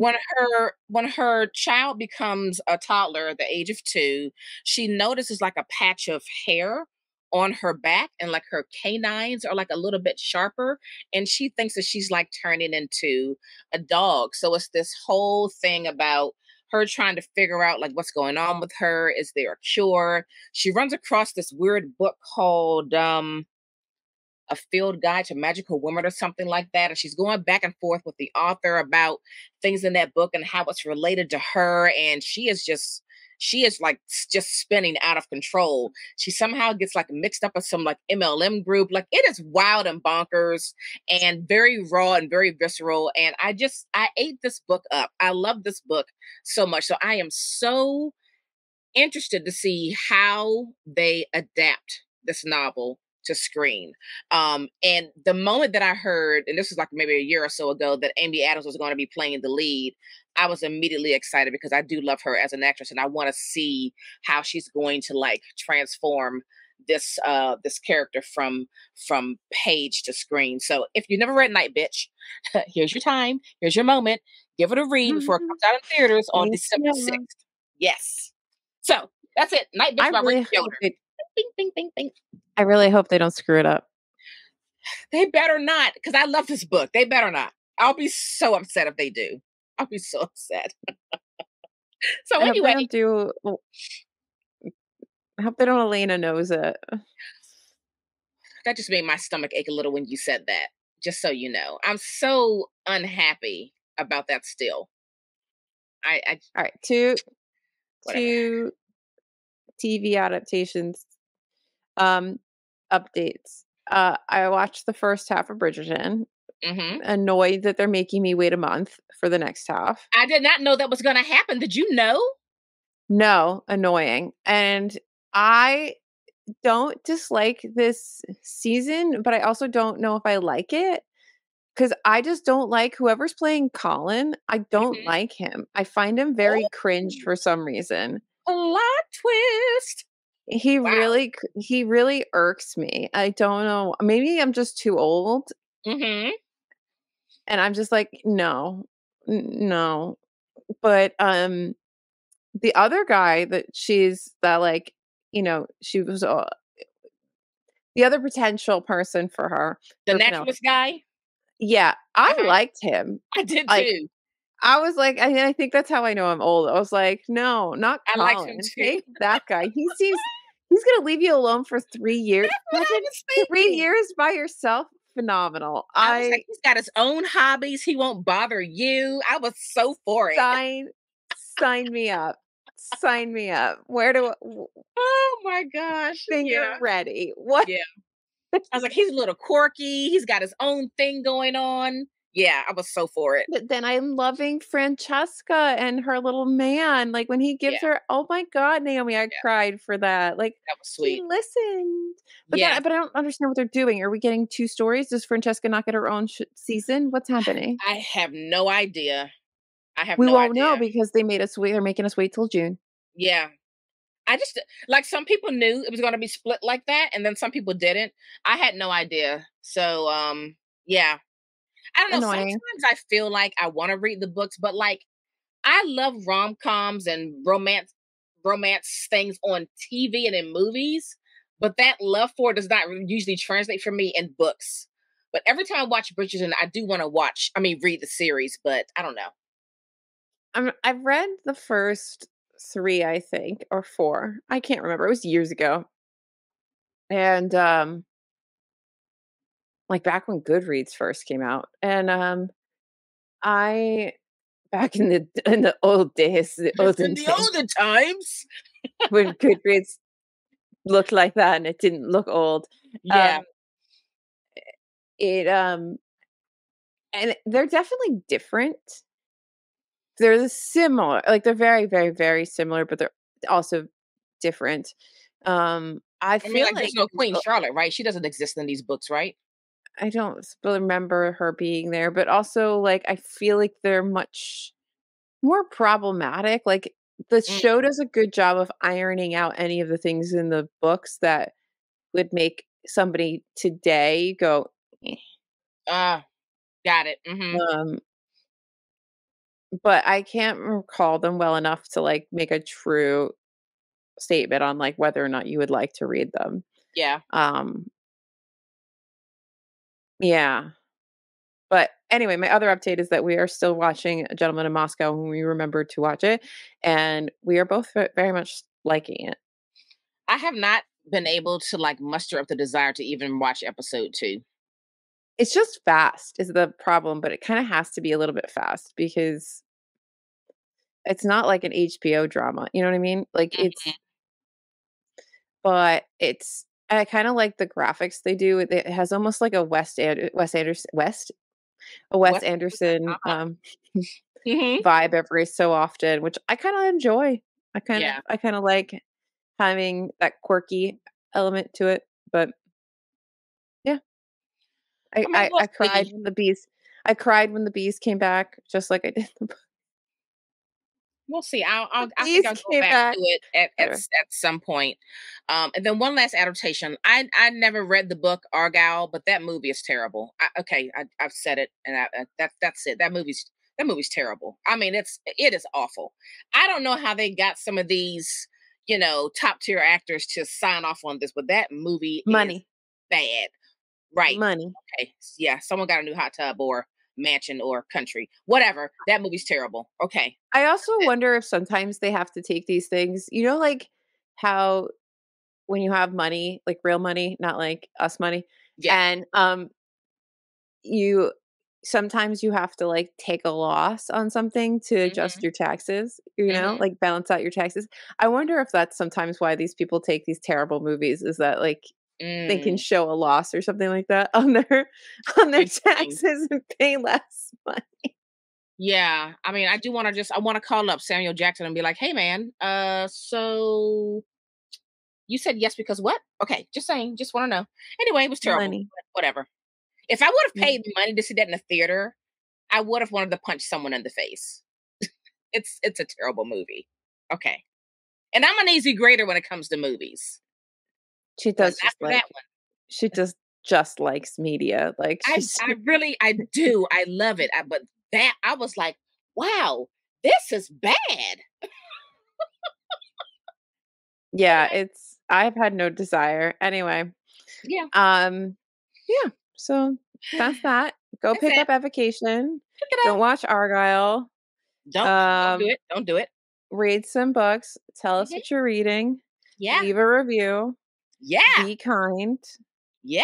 when her child becomes a toddler at the age of 2, she notices like a patch of hair on her back, and like her canines are like a little bit sharper, and she thinks that she's like turning into a dog. So it's this whole thing about her trying to figure out like what's going on with her. Is there a cure? She runs across this weird book called A Field Guide to Magical Women or something like that. And she's going back and forth with the author about things in that book and how it's related to her. And she is like just spinning out of control. She somehow gets like mixed up with some like MLM group. Like it is wild and bonkers and very raw and very visceral. And I ate this book up. I love this book so much. So I am so interested to see how they adapt this novel to screen. And the moment that I heard, and this was like maybe a year or so ago, that Amy Adams was going to be playing the lead, I was immediately excited because I do love her as an actress, and I want to see how she's going to like transform this character from page to screen. So if you've never read Night Bitch, here's your time, here's your moment. Give it a read before it comes out in theaters on Thank December you. 6th. Yes. So that's it. Night I Bitch by Rick really hope Yoder. they Bing, bing, bing, bing. I really hope they don't screw it up. They better not, because I love this book. They better not. I'll be so upset if they do. I'll be so upset. So I hope they anyway, don't do well, I hope they don't Elena knows it. that just made my stomach ache a little when you said that. Just so you know, I'm so unhappy about that still. I Alright, 2 whatever. 2 TV adaptations, um, updates. I watched the first half of Bridgerton, Hmm. annoyed that they're making me wait a month for the next half. I did not know that was going to happen. Did you know? No, annoying. And I don't dislike this season, but I also don't know if I like it because I just don't like whoever's playing Colin. I don't Hmm. like him. I find him very Oh, cringe for some reason. plot twist. Wow. He really irks me. I don't know. Maybe I'm just too old Hmm. and I'm just like, no. No. But the other guy that like, she was the other potential person for her The for Penelope. naturalist guy. Yeah, I Uh-huh. liked him. I did Like, too. I was like, I think that's how I know I'm old. I was like, no, not I liked him Colin. too. Take that guy. He's gonna leave you alone for 3 years. That's what I Imagine was 3 years by yourself. Phenomenal. I was like, I he's got his own hobbies. He won't bother you. I was so for it. sign me up. Sign me up. Where do Oh my gosh. finger Yeah. ready? What? Yeah. I was like, he's a little quirky. He's got his own thing going on. Yeah, I was so for it. But then I'm loving Francesca and her little man. Like when he gives Yeah, her, oh my God, Naomi, I yeah, cried for that. Like that was he sweet. listened. Yeah, But I don't understand what they're doing. Are we getting 2 stories? Does Francesca not get her own season? What's happening? I have no idea. I have We no won't know idea. because they made us wait. They're making us wait till June. Yeah. I just like some people knew it was going to be split like that, and then some people didn't. I had no idea. So, yeah, I don't know. Annoying. Sometimes I feel like I want to read the books, but like I love rom-coms and romance things on TV and in movies, but that love for it does not usually translate for me in books. But every time I watch Bridgerton, I do want to read the series, but I don't know. I've read the first 3, I think, or 4. I can't remember. It was years ago. And like back when Goodreads first came out. And I back in the old days, the olden In the days olden times, when Goodreads looked like that and it didn't look old. yeah. Um it and they're definitely different. They're similar. Like they're very, very, very similar, but they're also different. I I mean, feel like, like there's no Queen Charlotte, right? She doesn't exist in these books, right? I don't remember her being there, but also like I feel like they're much more problematic. Like the show Mm. does a good job of ironing out any of the things in the books that would make somebody today go, "Eh." Ah, got it. Mm-hmm. um, but I can't recall them well enough to like make a true statement on like whether or not you would like to read them. Yeah. Um, yeah. But anyway, my other update is that we are still watching A Gentleman in Moscow when we remember to watch it, and we are both very much liking it. I have not been able to like muster up the desire to even watch episode 2. It's just fast is the problem, but it kind of has to be a little bit fast because it's not like an HBO drama. You know what I mean? Like Mhm. it's I kind of like the graphics they do. It has almost like a Wes What's that? Anderson Hmm. vibe every so often, which I kind of enjoy. Yeah. I kind of like having that quirky element to it. But yeah, I mean, we'll I cried see. when the bees. I cried when the bees came back, just like I did. We'll see. The I think bees I'll go came back to back. it Whatever. at some point. And then one last adaptation. I never read the book Argyle, but that movie is terrible. I've said it, and that's it. That movie's terrible. I mean, it is awful. I don't know how they got some of these, top tier actors to sign off on this, but that movie is Money, bad. Right. money. Okay. Yeah. Someone got a new hot tub or mansion or country, whatever. That movie's terrible. Okay. I also wonder if sometimes they have to take these things. You know, like how when you have money, like real money, not like us money, Yeah. and you sometimes you have to like take a loss on something to adjust Hmm. your taxes, you know, Hmm. like balance out your taxes. I wonder if that's sometimes why these people take these terrible movies is that like they can Mm, show a loss or something like that on their interesting. taxes and pay less money. Yeah. I mean, I want to call up Samuel Jackson and be like, hey man, so you said yes because what? Okay, just saying, just want to know. Anyway, it was terrible. Money. But whatever. If I would have Mm. paid money to see that in the theater, I would have wanted to punch someone in the face. It's a terrible movie. Okay. And I'm an easy grader when it comes to movies. She But does not just for that like she just likes media. Like she's I really I do. I love it. But that I was like, wow, this is bad. yeah, Anyway, it's I've had no desire. Anyway, yeah. um yeah, so that's that. Go That's pick it. up Evocation. Pick it Don't up. watch Argyle. Don't do Um it. Don't do it. read some books. Tell us Mhm. what you're reading. Yeah. Leave a review. Yeah. Be kind. Yeah.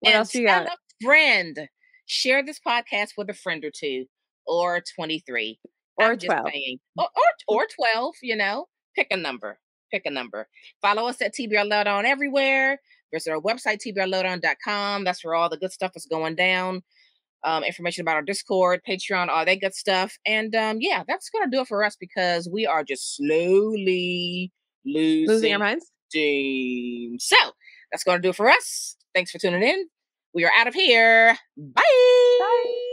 What And else you tell got? a friend. Share this podcast with a friend or two or 23. Or I'm just 12. saying. Or 12, Pick a number. Pick a number. Follow us at TBR Lowdown everywhere. Visit our website, tbrlowdown.com. That's where all the good stuff is going down. information about our Discord, Patreon, all that good stuff. And yeah, that's gonna do it for us because we are just slowly Losing our minds. steam. So that's gonna do it for us. Thanks for tuning in. We are out of here. Bye. Bye.